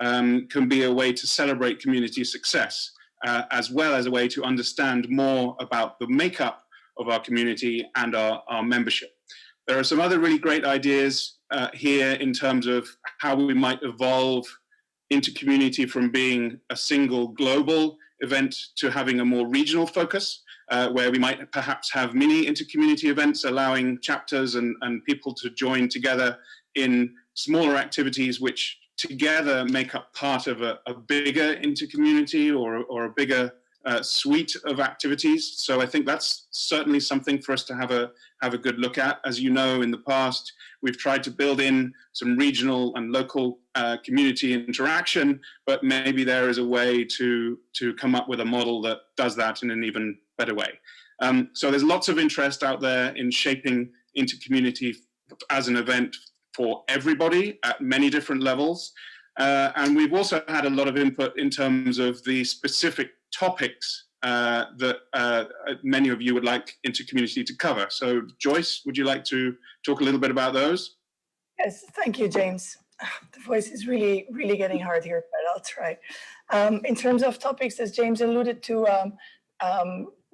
F: can be a way to celebrate community success, as well as a way to understand more about the makeup of our community and our membership. There are some other really great ideas here in terms of how we might evolve InterCommunity from being a single global event to having a more regional focus, where we might perhaps have mini InterCommunity events allowing chapters and people to join together in smaller activities which together make up part of a bigger InterCommunity or a bigger suite of activities. So I think that's certainly something for us to have a good look at. As you know, in the past, we've tried to build in some regional and local community interaction, but maybe there is a way to come up with a model that does that in an even better way. So there's lots of interest out there in shaping InterCommunity as an event for everybody at many different levels. And we've also had a lot of input in terms of the specific topics that many of you would like InterCommunity to cover. So Joyce, would you like to talk a little bit about those?
J: Yes, thank you, James. The voice is really, really getting hard here, but I'll try. In terms of topics, as James alluded to,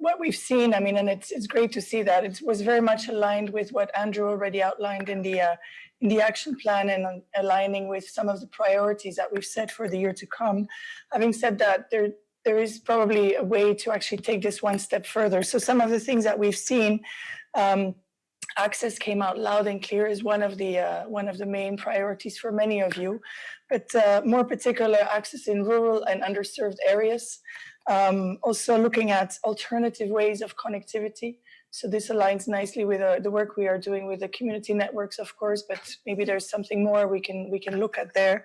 J: what we've seen, I mean, and it's great to see that it was very much aligned with what Andrew already outlined in the the action plan and on aligning with some of the priorities that we've set for the year to come. Having said that, there is probably a way to actually take this one step further. So some of the things that we've seen, access came out loud and clear as one of the main priorities for many of you, but more particular access in rural and underserved areas. Also looking at alternative ways of connectivity. So this aligns nicely with the work we are doing with the community networks, of course, but maybe there's something more we can look at there.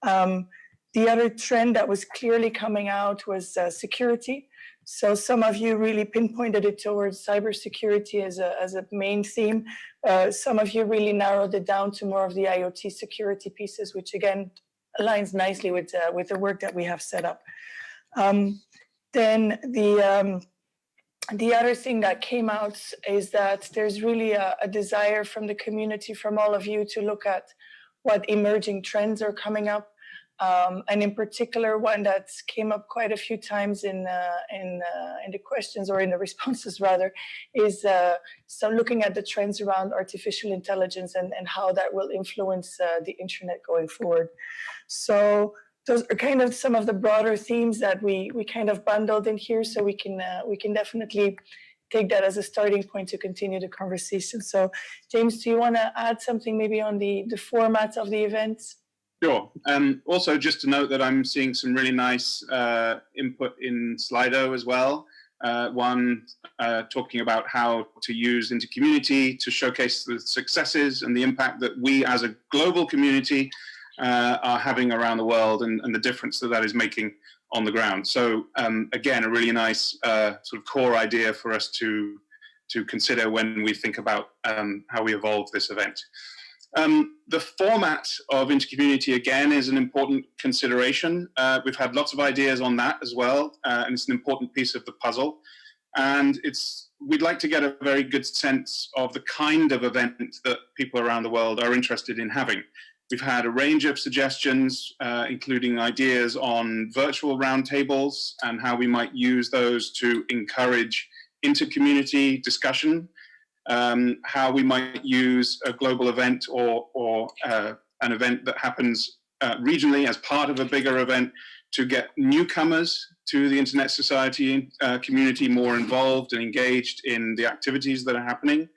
J: The other trend that was clearly coming out was security. So some of you really pinpointed it towards cybersecurity as a main theme. Some of you really narrowed it down to more of the IoT security pieces, which again aligns nicely with the work that we have set up. Then the other thing that came out is that there's really a desire from the community, from all of you, to look at what emerging trends are coming up. And in particular, one that came up quite a few times in the questions, or in the responses rather, is so looking at the trends around artificial intelligence and how that will influence the internet going forward. So those are kind of some of the broader themes that we kind of bundled in here, so we can definitely take that as a starting point to continue the conversation. So James, do you want to add something maybe on the format of the events?
F: Sure. Also, just to note that I'm seeing some really nice input in Slido as well. One talking about how to use InterCommunity to showcase the successes and the impact that we as a global community are having around the world, and the difference that is making on the ground. So again, a really nice sort of core idea for us to consider when we think about how we evolve this event. The format of InterCommunity, again, is an important consideration. We've had lots of ideas on that as well, and it's an important piece of the puzzle. And we'd like to get a very good sense of the kind of event that people around the world are interested in having. We've had a range of suggestions, including ideas on virtual roundtables and how we might use those to encourage inter-community discussion, how we might use a global event or an event that happens regionally as part of a bigger event to get newcomers to the Internet Society community more involved and engaged in the activities that are happening.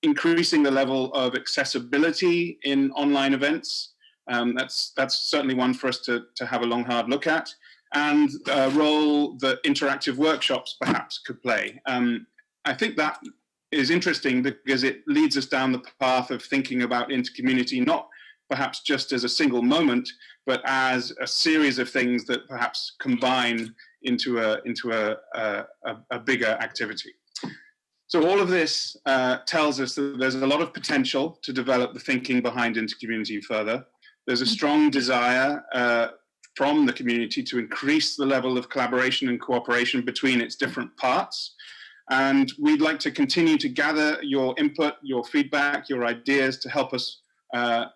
F: Increasing the level of accessibility in online events. That's certainly one for us to have a long, hard look at, and a role that interactive workshops perhaps could play. I think that is interesting because it leads us down the path of thinking about InterCommunity, not perhaps just as a single moment, but as a series of things that perhaps combine into a bigger activity. So all of this tells us that there's a lot of potential to develop the thinking behind InterCommunity further. There's a strong desire from the community to increase the level of collaboration and cooperation between its different parts. And we'd like to continue to gather your input, your feedback, your ideas to help us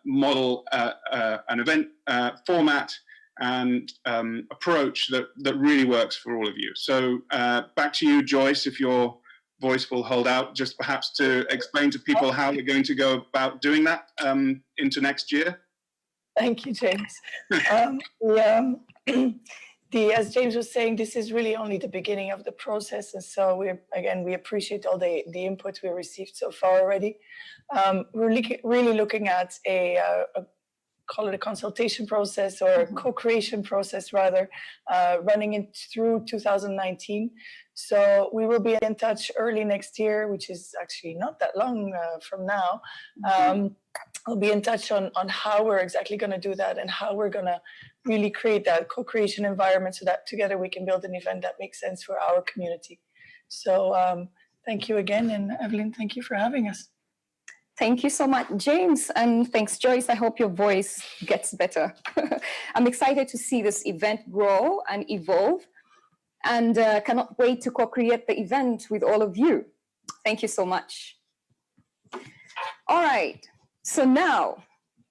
F: model an event format and approach that really works for all of you. So back to you, Joyce, if your voice will hold out, just perhaps to explain to people how we're going to go about doing that into next year.
J: Thank you, James. As James was saying, this is really only the beginning of the process. And so we appreciate all the input we received so far already. We're really looking at call it a consultation process or a co-creation process rather, running it through 2019. So we will be in touch early next year, which is actually not that long from now. I'll be in touch on how we're exactly going to do that and how we're going to really create that co-creation environment so that together we can build an event that makes sense for our community. So thank you again. And Evelyn, thank you for having us.
B: Thank you so much, James. And thanks, Joyce. I hope your voice gets better. I'm excited to see this event grow and evolve, and cannot wait to co-create the event with all of you. Thank you so much. All right. So now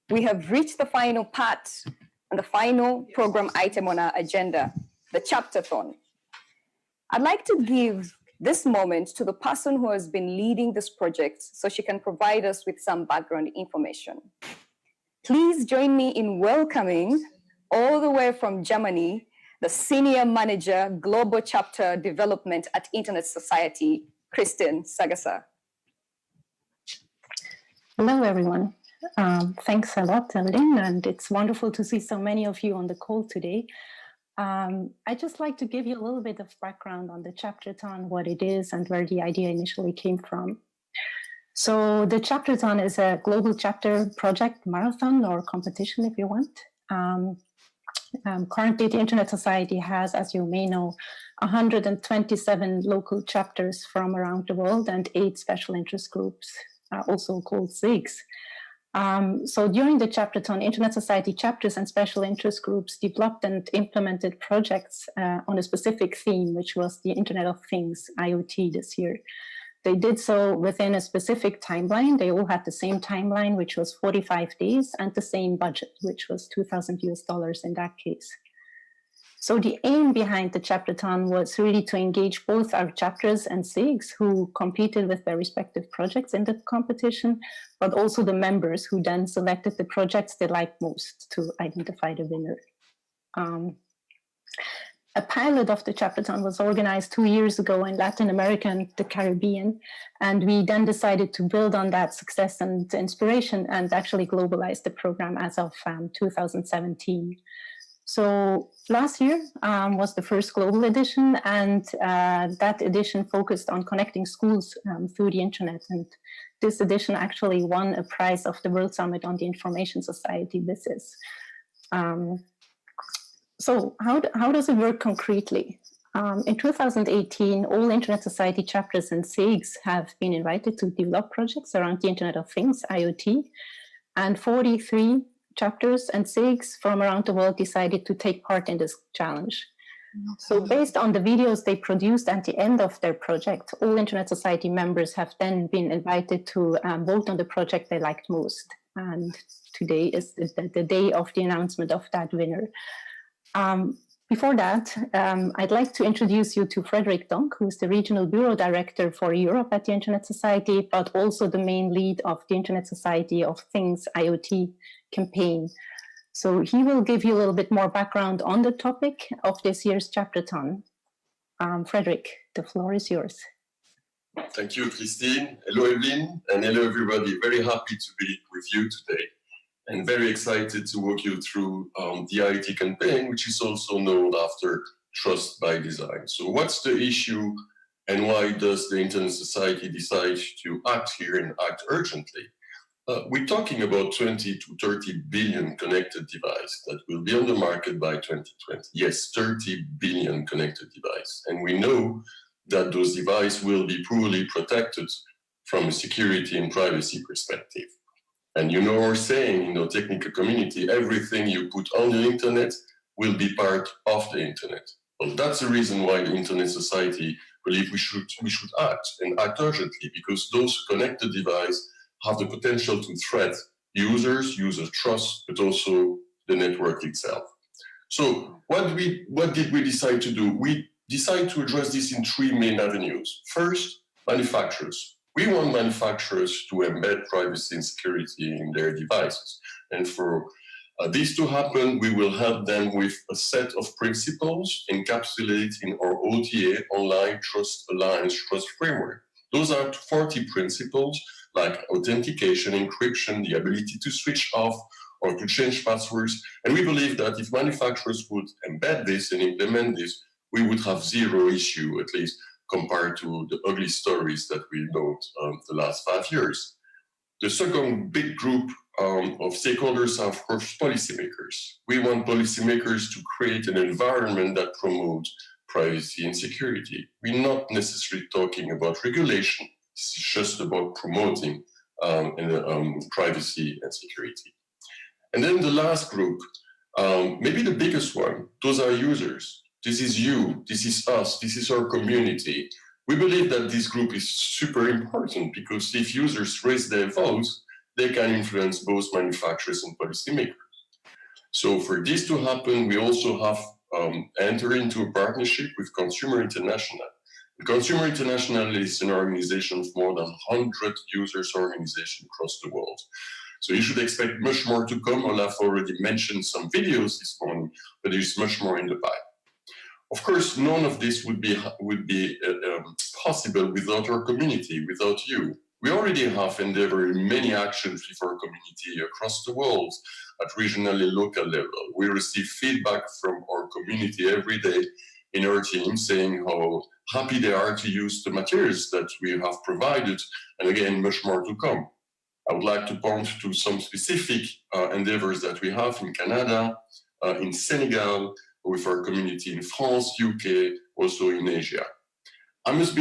B: we have reached the final part and the final program item on our agenda, the chapter-thon. I'd like to give this moment to the person who has been leading this project so she can provide us with some background information. Please join me in welcoming, all the way from Germany, the Senior Manager, Global Chapter Development at Internet Society, Kristin Sagasa.
K: Hello, everyone. Thanks a lot, Lynn, and it's wonderful to see so many of you on the call today. I'd just like to give you a little bit of background on the Chapterthon, what it is, and where the idea initially came from. So the Chapterthon is a global chapter project marathon or competition, if you want. Currently, the Internet Society has, as you may know, 127 local chapters from around the world and 8 special interest groups, also called SIGs. So during the Chapterthon, Internet Society chapters and special interest groups developed and implemented projects on a specific theme, which was the Internet of Things, IoT, this year. They did so within a specific timeline. They all had the same timeline, which was 45 days, and the same budget, which was $2,000 in that case. So the aim behind the Chapterthon was really to engage both our chapters and SIGs who competed with their respective projects in the competition, but also the members who then selected the projects they liked most to identify the winner. A pilot of the Chapterthon was organized 2 years ago in Latin America and the Caribbean, and we then decided to build on that success and inspiration and actually globalize the program as of 2017. So last year was the first global edition, and that edition focused on connecting schools through the internet. And this edition actually won a prize of the World Summit on the Information Society. This is. So how does it work concretely? In 2018, all Internet Society chapters and SIGs have been invited to develop projects around the Internet of Things, IoT, and 43 chapters and SIGs from around the world decided to take part in this challenge. So based on the videos they produced at the end of their project, all Internet Society members have then been invited to vote on the project they liked most. And today is the day of the announcement of that winner. Before that, I'd like to introduce you to Frederick Donk, who is the Regional Bureau Director for Europe at the Internet Society, but also the main lead of the Internet Society of Things IoT campaign. So he will give you a little bit more background on the topic of this year's Chapterthon. Frederick, the floor is yours.
L: Thank you, Christine. Hello, Evelyn, and hello, everybody. Very happy to be with you today, and very excited to walk you through the IoT campaign, which is also known after Trust by Design. So what's the issue, and why does the Internet Society decide to act here and act urgently? We're talking about 20 to 30 billion connected devices that will be on the market by 2020. Yes, 30 billion connected devices. And we know that those devices will be poorly protected from a security and privacy perspective. And you know our saying in the technical community, everything you put on the internet will be part of the internet. Well, that's the reason why the Internet Society believe we should act and act urgently, because those connected devices have the potential to threat users, user trust, but also the network itself. So what did we decide to do? We decided to address this in 3 main avenues. First, manufacturers. We want manufacturers to embed privacy and security in their devices. And for this to happen, we will help them with a set of principles encapsulated in our OTA, Online Trust Alliance Trust Framework. Those are 40 principles like authentication, encryption, the ability to switch off or to change passwords. And we believe that if manufacturers would embed this and implement this, we would have zero issue, at least compared to the ugly stories that we know the last 5 years. The second big group of stakeholders are, of course, policymakers. We want policymakers to create an environment that promotes privacy and security. We're not necessarily talking about regulation. It's just about promoting privacy and security. And then the last group, maybe the biggest one, those are users. This is you, this is us, this is our community. We believe that this group is super important because if users raise their votes, they can influence both manufacturers and policymakers. So for this to happen, we also have entered into a partnership with Consumer International. The Consumer International is an organization of more than 100 users organizations across the world. So you should expect much more to come. Olaf already mentioned some videos this morning, but there's much more in the pipe. Of course, none of this would be possible without our community, without you. We already have endeavored in many actions with our community across the world at regional and local level. We receive feedback from our community every day in our team saying how happy they are to use the materials that we have provided, and again, much more to come. I would like to point to some specific endeavors that we have in Canada, in Senegal, with our community in France, UK, also in Asia. I must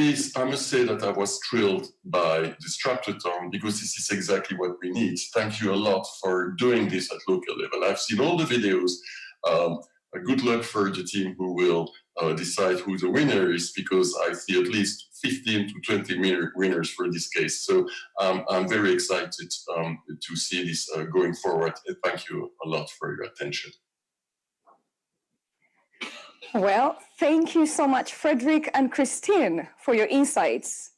L: say that I was thrilled by this chapterthon because this is exactly what we need. Thank you a lot for doing this at local level. I've seen all the videos. Good luck for the team who will decide who the winner is, because I see at least 15 to 20 winners for this case. So I'm very excited to see this going forward. Thank you a lot for your attention.
B: Well, thank you so much, Frederick and Christine, for your insights.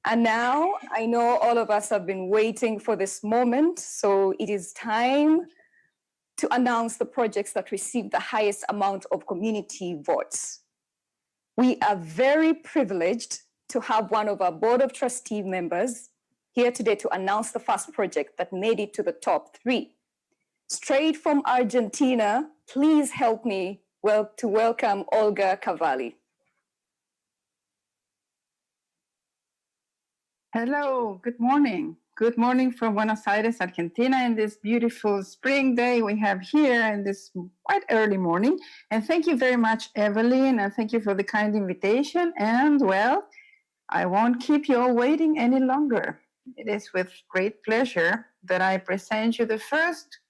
B: And now I know all of us have been waiting for this moment, so it is time to announce the projects that received the highest amount of community votes. We are very privileged to have one of our Board of Trustee members here today to announce the first project that made it to the top 3. Straight from Argentina, please help me to welcome Olga Cavalli.
M: Hello, good morning. Good morning from Buenos Aires, Argentina, in this beautiful spring day we have here in this quite early morning. And thank you very much, Evelyn, and thank you for the kind invitation. And well, I won't keep you all waiting any longer. It is with great pleasure that I present you the first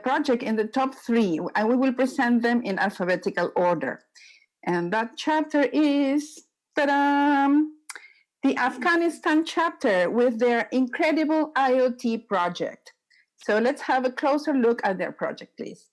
M: project in the top 3, and we will present them in alphabetical order. And that chapter is, ta-da! The Afghanistan chapter with their incredible IoT project. So let's have a closer look at their project, please.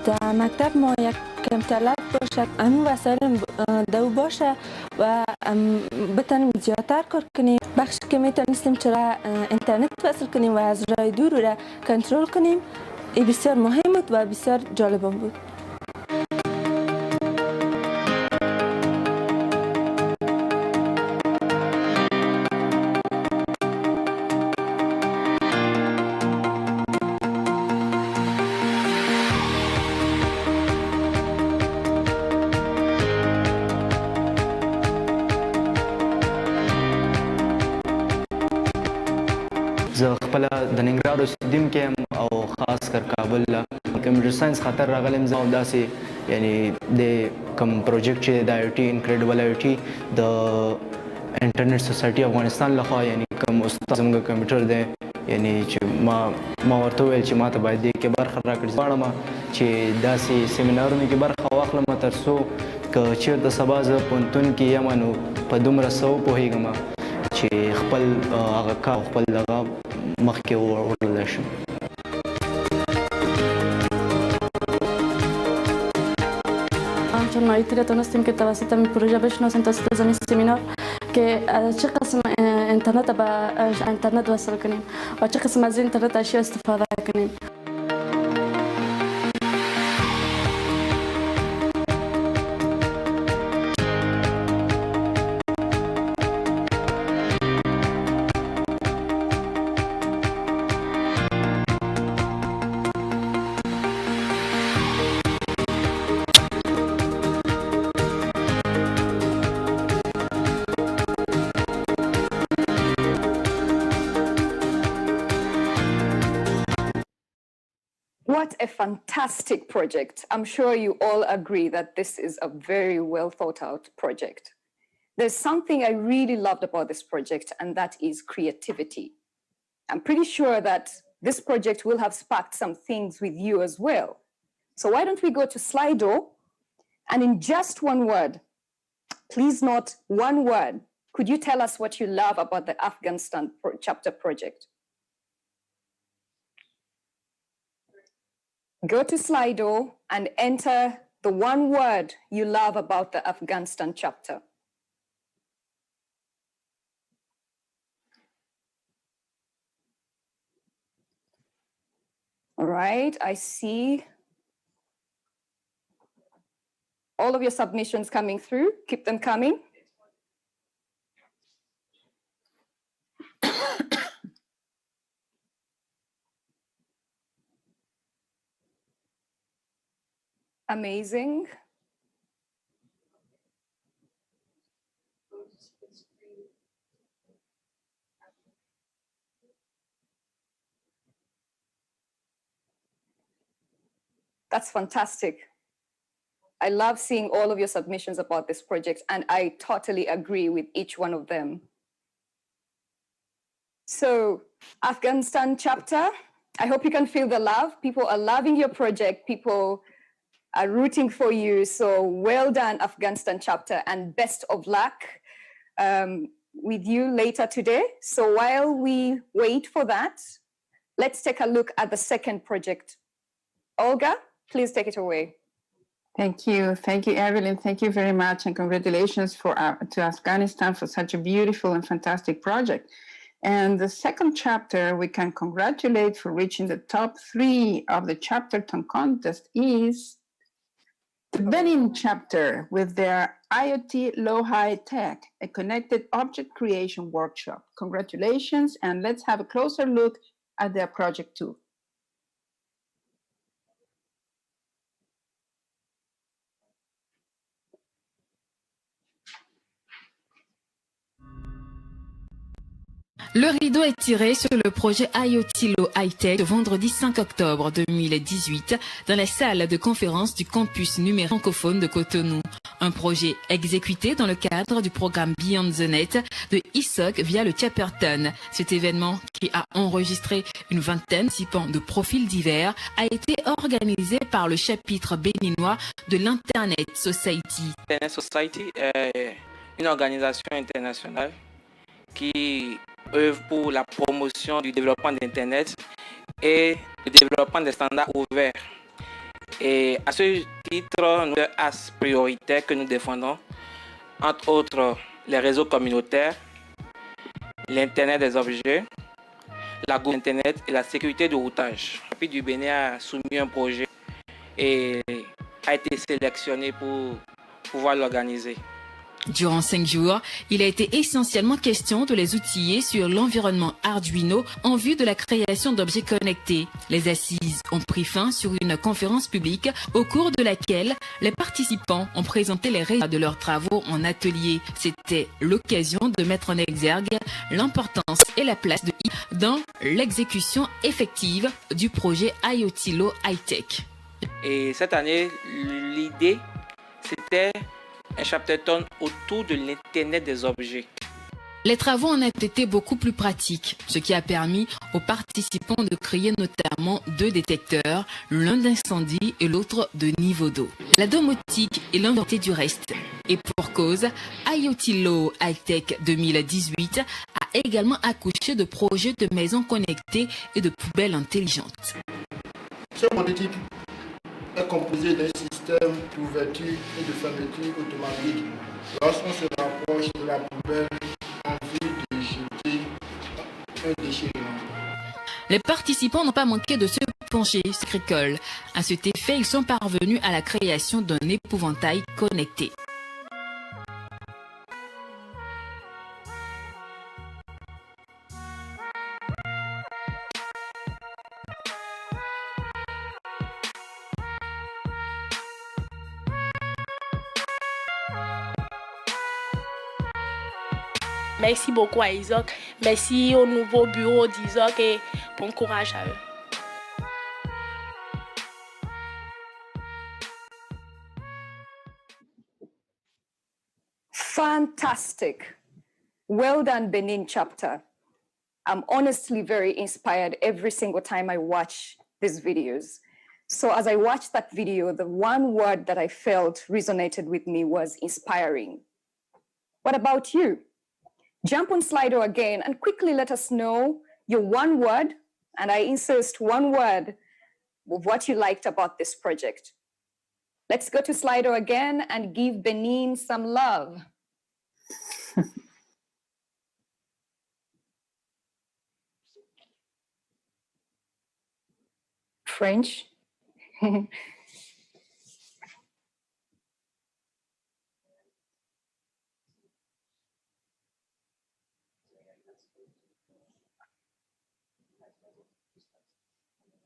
N: در مکتب ما یک کامپیوتر باشد، همین وسایل دو باشه و بتونیم زیادتر کار کنیم. بخشی که میتونستیم چرا اینترنت وصل کنیم و از راه دور را کنترل کنیم، این بسیار مهم بود و بسیار جالب بود.
O: زه خپل د ننګرهار اوسیدونکی یم او خاص کر کابل کمپیوټر ساينس خاطر راغلم زه او داسې یعنی د کوم پروجیکټ چې د آی او ټي انکریډیبل آی او ټي د انټرنیټ سوسایټي افغانستان لخوا یعنی کوم استاد زموږ کمپیوټر دی یعنی چې ما ورته وویل چې ما ته باید دې کې برخه راکړي. غواړم چې داسې سیمینارونو کې برخه واخلم تر څو که چېرته سبا زه پوهنتون کې یم نو په دومره څه وپوهېږم چې خپل هغه کار خپل دغه مخکې وړلی شم.
N: چون ما ایتی را تونستیم که توسط این پروژه بشناسیم توسط این سمینار که چه قسم اینترنت به اینترنت وصل کنیم و چه قسم از اینترنت اشیا استفاده کنیم.
B: What a fantastic project. I'm sure you all agree that this is a very well thought out project. There's something I really loved about this project, and that is creativity. I'm pretty sure that this project will have sparked some things with you as well. So why don't we go to Slido, and in just one word, please note one word, could you tell us what you love about the Afghanistan chapter project? Go to Slido and enter the one word you love about the Afghanistan chapter. All right, I see all of your submissions coming through. Keep them coming. Amazing. That's fantastic. I love seeing all of your submissions about this project, and I totally agree with each one of them. So, Afghanistan chapter, I hope you can feel the love. People are loving your project. People are rooting for you. So well done, Afghanistan chapter, and best of luck with you later today. So while we wait for that, let's take a look at the second project. Olga, please take it away.
M: Thank you, Evelyn. Thank you very much, and congratulations to Afghanistan for such a beautiful and fantastic project. And the second chapter we can congratulate for reaching the top 3 of the chapterthon contest is the Benin chapter with their IoT Low-High Tech, a connected object creation workshop. Congratulations, and let's have a closer look at their project too.
P: Le rideau est tiré sur le projet IoT Low High Tech le vendredi 5 octobre 2018 dans la salle de conférence du campus numérique francophone de Cotonou. Un projet exécuté dans le cadre du programme Beyond the Net de ISOC via le Chapterton. Cet événement, qui a enregistré une vingtaine de participants de profils divers, a été organisé par le chapitre béninois de l'Internet Society.
Q: Internet Society est une organisation internationale qui œuvre pour la promotion du développement d'Internet et le développement des standards ouverts. Et à ce titre, nous avons axes prioritaires que nous défendons, entre autres les réseaux communautaires, l'Internet des objets, la gouvernance Internet et la sécurité du routage. Le chapitre du Bénin a soumis un projet et a été sélectionné pour pouvoir l'organiser.
P: Durant 5 jours, il a été essentiellement question de les outiller sur l'environnement Arduino en vue de la création d'objets connectés. Les assises ont pris fin sur une conférence publique au cours de laquelle les participants ont présenté les résultats de leurs travaux en atelier. C'était l'occasion de mettre en exergue l'importance et la place de I dans l'exécution effective du projet IoT Low High Tech.
Q: Et cette année, l'idée, c'était un chapterthon autour de l'Internet des objets.
P: Les travaux en ont été beaucoup plus pratiques, ce qui a permis aux participants de créer notamment 2 détecteurs, l'un d'incendie et l'autre de niveau d'eau. La domotique est l'inventé du reste. Et pour cause, IoT Low High Tech 2018 a également accouché de projets de maisons connectées et de poubelles intelligentes.
R: Ce prototype est composé d'un système d'ouverture et de fermeture automatique. Lorsqu'on se rapproche de la poubelle en vue de jeter un déchirement.
P: Les participants n'ont pas manqué de se pencher sur l'école. À cet effet, ils sont parvenus à la création d'un épouvantail connecté.
S: Merci beaucoup à ISOC. Merci au nouveau bureau d'ISOC et bon courage à eux.
B: Fantastic. Well done, Benin chapter. I'm honestly very inspired every single time I watch these videos. So as I watched that video, the one word that I felt resonated with me was inspiring. What about you? Jump on Slido again and quickly let us know your one word, and I insist one word, of what you liked about this project. Let's go to Slido again and give Benin some love. French.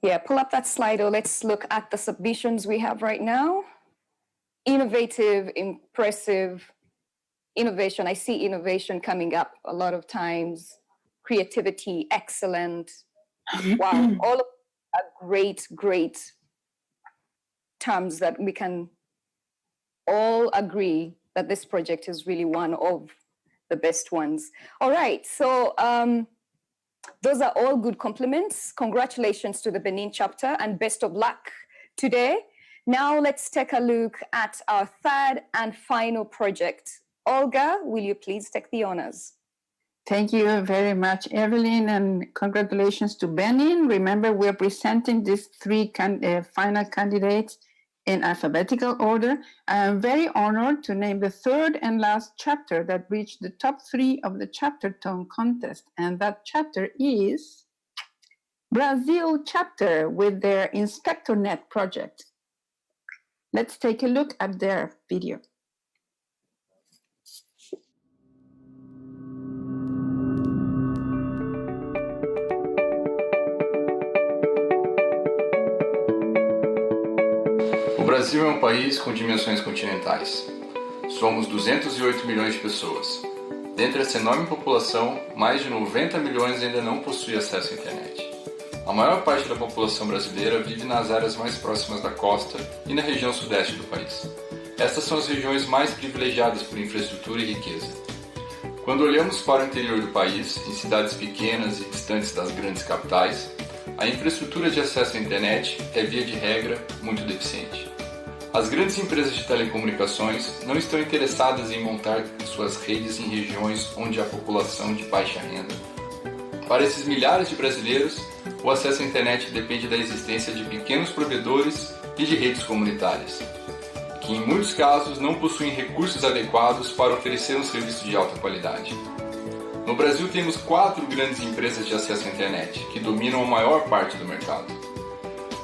B: Yeah, pull up that Slido. Let's look at the submissions we have right now. Innovative, impressive, innovation. I see innovation coming up a lot of times. Creativity, excellent. Wow, all of are great, great terms that we can all agree that this project is really one of the best ones. All right, so those are all good compliments. Congratulations to the Benin chapter and best of luck today. Now let's take a look at our third and final project. Olga, will you please take the honors?
M: Thank you very much, Evelyn, and congratulations to Benin. Remember, we're presenting these three final candidates in alphabetical order. I am very honored to name the third and last chapter that reached the top 3 of the chapter tone contest, and that chapter is Brazil chapter with their InspectorNet project. Let's take a look at their video.
T: O Brasil é um país com dimensões continentais. Somos 208 milhões de pessoas. Dentre essa enorme população, mais de 90 milhões ainda não possuem acesso à internet. A maior parte da população brasileira vive nas áreas mais próximas da costa e na região sudeste do país. Estas são as regiões mais privilegiadas por infraestrutura e riqueza. Quando olhamos para o interior do país, em cidades pequenas e distantes das grandes capitais, a infraestrutura de acesso à internet é, via de regra, muito deficiente. As grandes empresas de telecomunicações não estão interessadas em montar suas redes em regiões onde há população de baixa renda. Para esses milhares de brasileiros, o acesso à internet depende da existência de pequenos provedores e de redes comunitárias, que em muitos casos não possuem recursos adequados para oferecer um serviço de alta qualidade. No Brasil temos 4 grandes empresas de acesso à internet, que dominam a maior parte do mercado.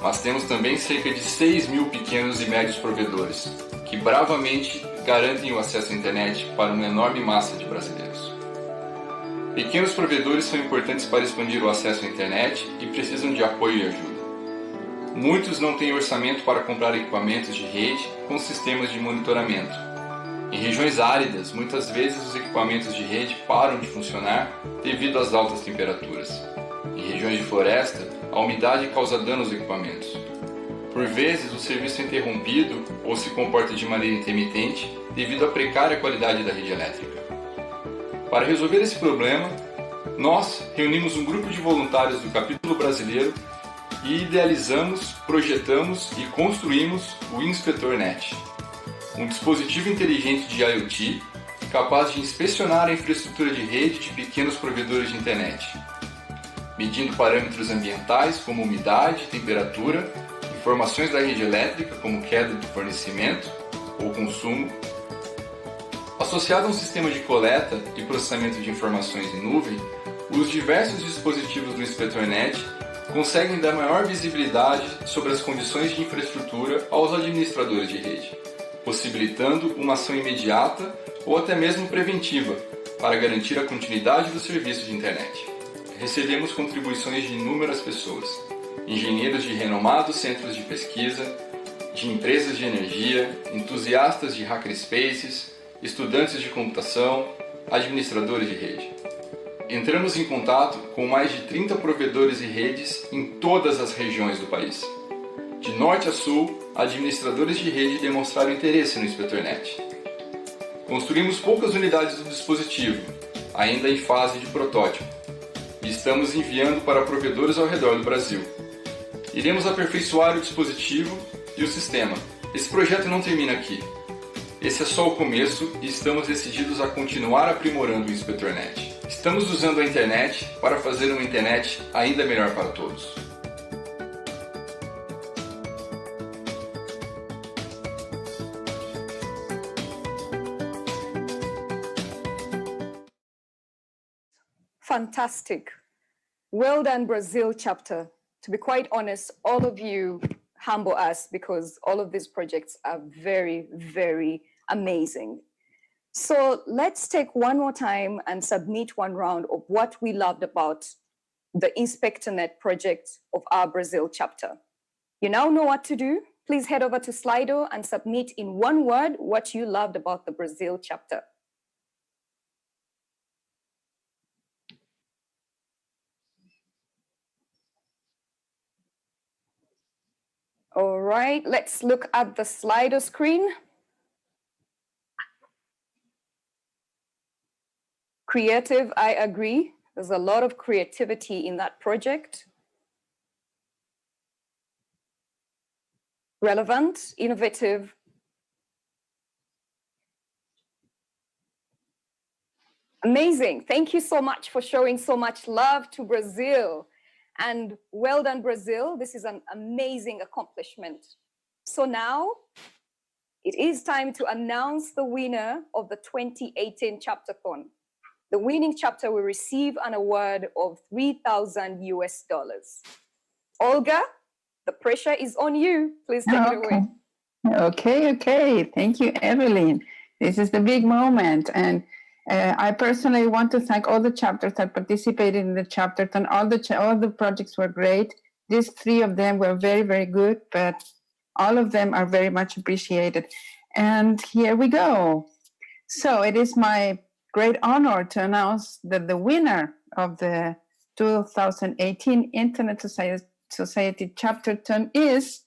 T: Mas temos também cerca de 6 mil pequenos e médios provedores, que bravamente garantem o acesso à internet para uma enorme massa de brasileiros. Pequenos provedores são importantes para expandir o acesso à internet e precisam de apoio e ajuda. Muitos não têm orçamento para comprar equipamentos de rede com sistemas de monitoramento. Em regiões áridas, muitas vezes os equipamentos de rede param de funcionar devido às altas temperaturas. Em regiões de floresta, a umidade causa dano aos equipamentos. Por vezes, o serviço é interrompido ou se comporta de maneira intermitente devido à precária qualidade da rede elétrica. Para resolver esse problema, nós reunimos um grupo de voluntários do capítulo brasileiro e idealizamos, projetamos e construímos o InspectorNet, um dispositivo inteligente de IoT capaz de inspecionar a infraestrutura de rede de pequenos provedores de internet, medindo parâmetros ambientais como umidade, temperatura, informações da rede elétrica como queda do fornecimento ou consumo. Associado a um sistema de coleta e processamento de informações em nuvem, os diversos dispositivos do InspectorNet conseguem dar maior visibilidade sobre as condições de infraestrutura aos administradores de rede, possibilitando uma ação imediata ou até mesmo preventiva para garantir a continuidade do serviço de internet. Recebemos contribuições de inúmeras pessoas, engenheiros de renomados centros de pesquisa, de empresas de energia, entusiastas de hackerspaces, estudantes de computação, administradores de rede. Entramos em contato com mais de 30 provedores e redes em todas as regiões do país. De norte a sul, administradores de rede demonstraram interesse no InspectorNet. Construímos poucas unidades do dispositivo, ainda em fase de protótipo, e estamos enviando para provedores ao redor do Brasil. Iremos aperfeiçoar o dispositivo e o sistema. Esse projeto não termina aqui. Esse é só o começo e estamos decididos a continuar aprimorando o InspectorNet. Estamos usando a internet para fazer uma internet ainda melhor para todos.
B: Fantastic. Well done, Brazil chapter. To be quite honest, all of you humble us because all of these projects are very, very amazing. So let's take one more time and submit one round of what we loved about the InspectorNet project of our Brazil chapter. You now know what to do. Please head over to Slido and submit in one word what you loved about the Brazil chapter. All right, let's look at the Slido screen. Creative, I agree. There's a lot of creativity in that project. Relevant, innovative. Amazing. Thank you so much for showing so much love to Brazil. And well done, Brazil. This is an amazing accomplishment. So now it is time to announce the winner of the 2018 Chaptathon. The winning chapter will receive an award of $3,000 US. Olga, the pressure is on you. Please take it away.
M: Okay. Thank you, Evelyn. This is the big moment. And I personally want to thank all the chapters that participated in the chaptathon. All the projects were great. These 3 of them were very, very good, but all of them are very much appreciated. And here we go. So it is my great honor to announce that the winner of the 2018 Internet Society Chaptathon is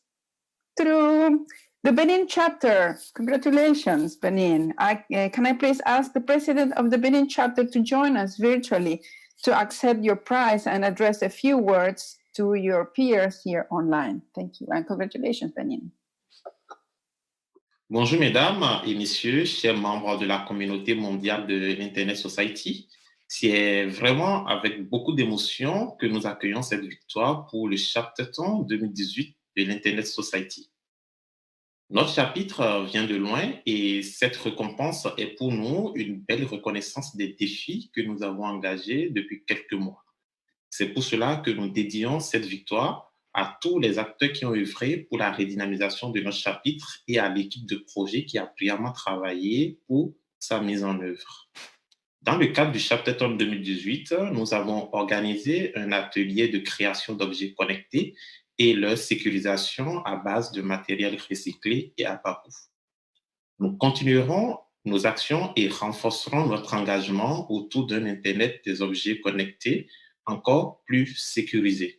M: through the Benin chapter. Congratulations, Benin. Can I please ask the president of the Benin chapter to join us virtually to accept your prize and address a few words to your peers here online? Thank you and congratulations, Benin.
U: Bonjour mesdames et messieurs, chers membres de la communauté mondiale de l'Internet Society. C'est vraiment avec beaucoup d'émotion que nous accueillons cette victoire pour le Chaptathon 2018 de l'Internet Society. Notre chapitre vient de loin et cette récompense est pour nous une belle reconnaissance des défis que nous avons engagés depuis quelques mois. C'est pour cela que nous dédions cette victoire à tous les acteurs qui ont œuvré pour la redynamisation de notre chapitre et à l'équipe de projet qui a brillamment travaillé pour sa mise en œuvre. Dans le cadre du Chaptathon 2018, nous avons organisé un atelier de création d'objets connectés et leur sécurisation à base de matériel recyclé et à bas coût. Nous continuerons nos actions et renforcerons notre engagement autour d'un Internet des objets connectés encore plus sécurisé.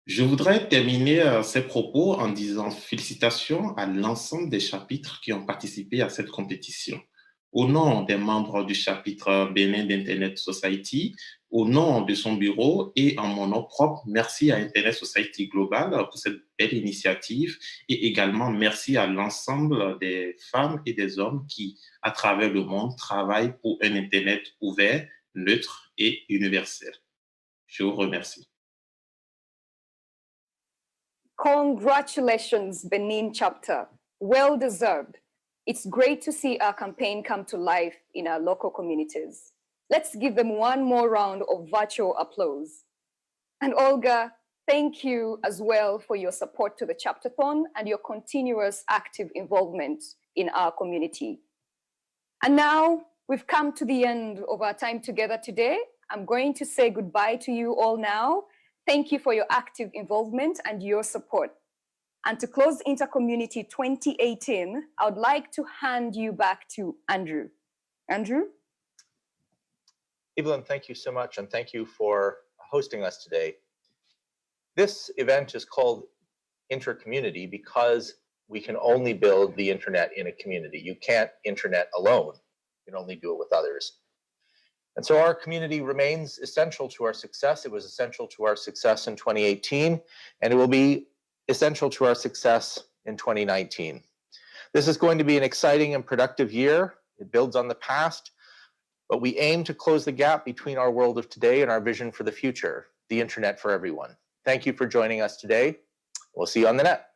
U: Je voudrais terminer ces propos en disant félicitations à l'ensemble des chapitres qui ont participé à cette compétition. Au nom des membres du chapitre Bénin d'Internet Society, au nom de son bureau et en mon nom propre, merci à Internet Society Global pour cette belle initiative et également merci à l'ensemble des femmes et des hommes qui, à travers le monde, travaillent pour un Internet ouvert, neutre et universel. Je vous remercie.
B: Congratulations, Benin chapter. Well deserved. It's great to see our campaign come to life in our local communities. Let's give them one more round of virtual applause. And Olga, thank you as well for your support to the Chaptathon and your continuous active involvement in our community. And now we've come to the end of our time together today. I'm going to say goodbye to you all now. Thank you for your active involvement and your support. And to close InterCommunity 2018, I would like to hand you back to Andrew. Andrew?
A: Evelyn, thank you so much, and thank you for hosting us today. This event is called InterCommunity because we can only build the internet in a community. You can't internet alone. You can only do it with others. And so our community remains essential to our success. It was essential to our success in 2018, and it will be essential to our success in 2019. This is going to be an exciting and productive year. It builds on the past, but we aim to close the gap between our world of today and our vision for the future, the internet for everyone. Thank you for joining us today. We'll see you on the net.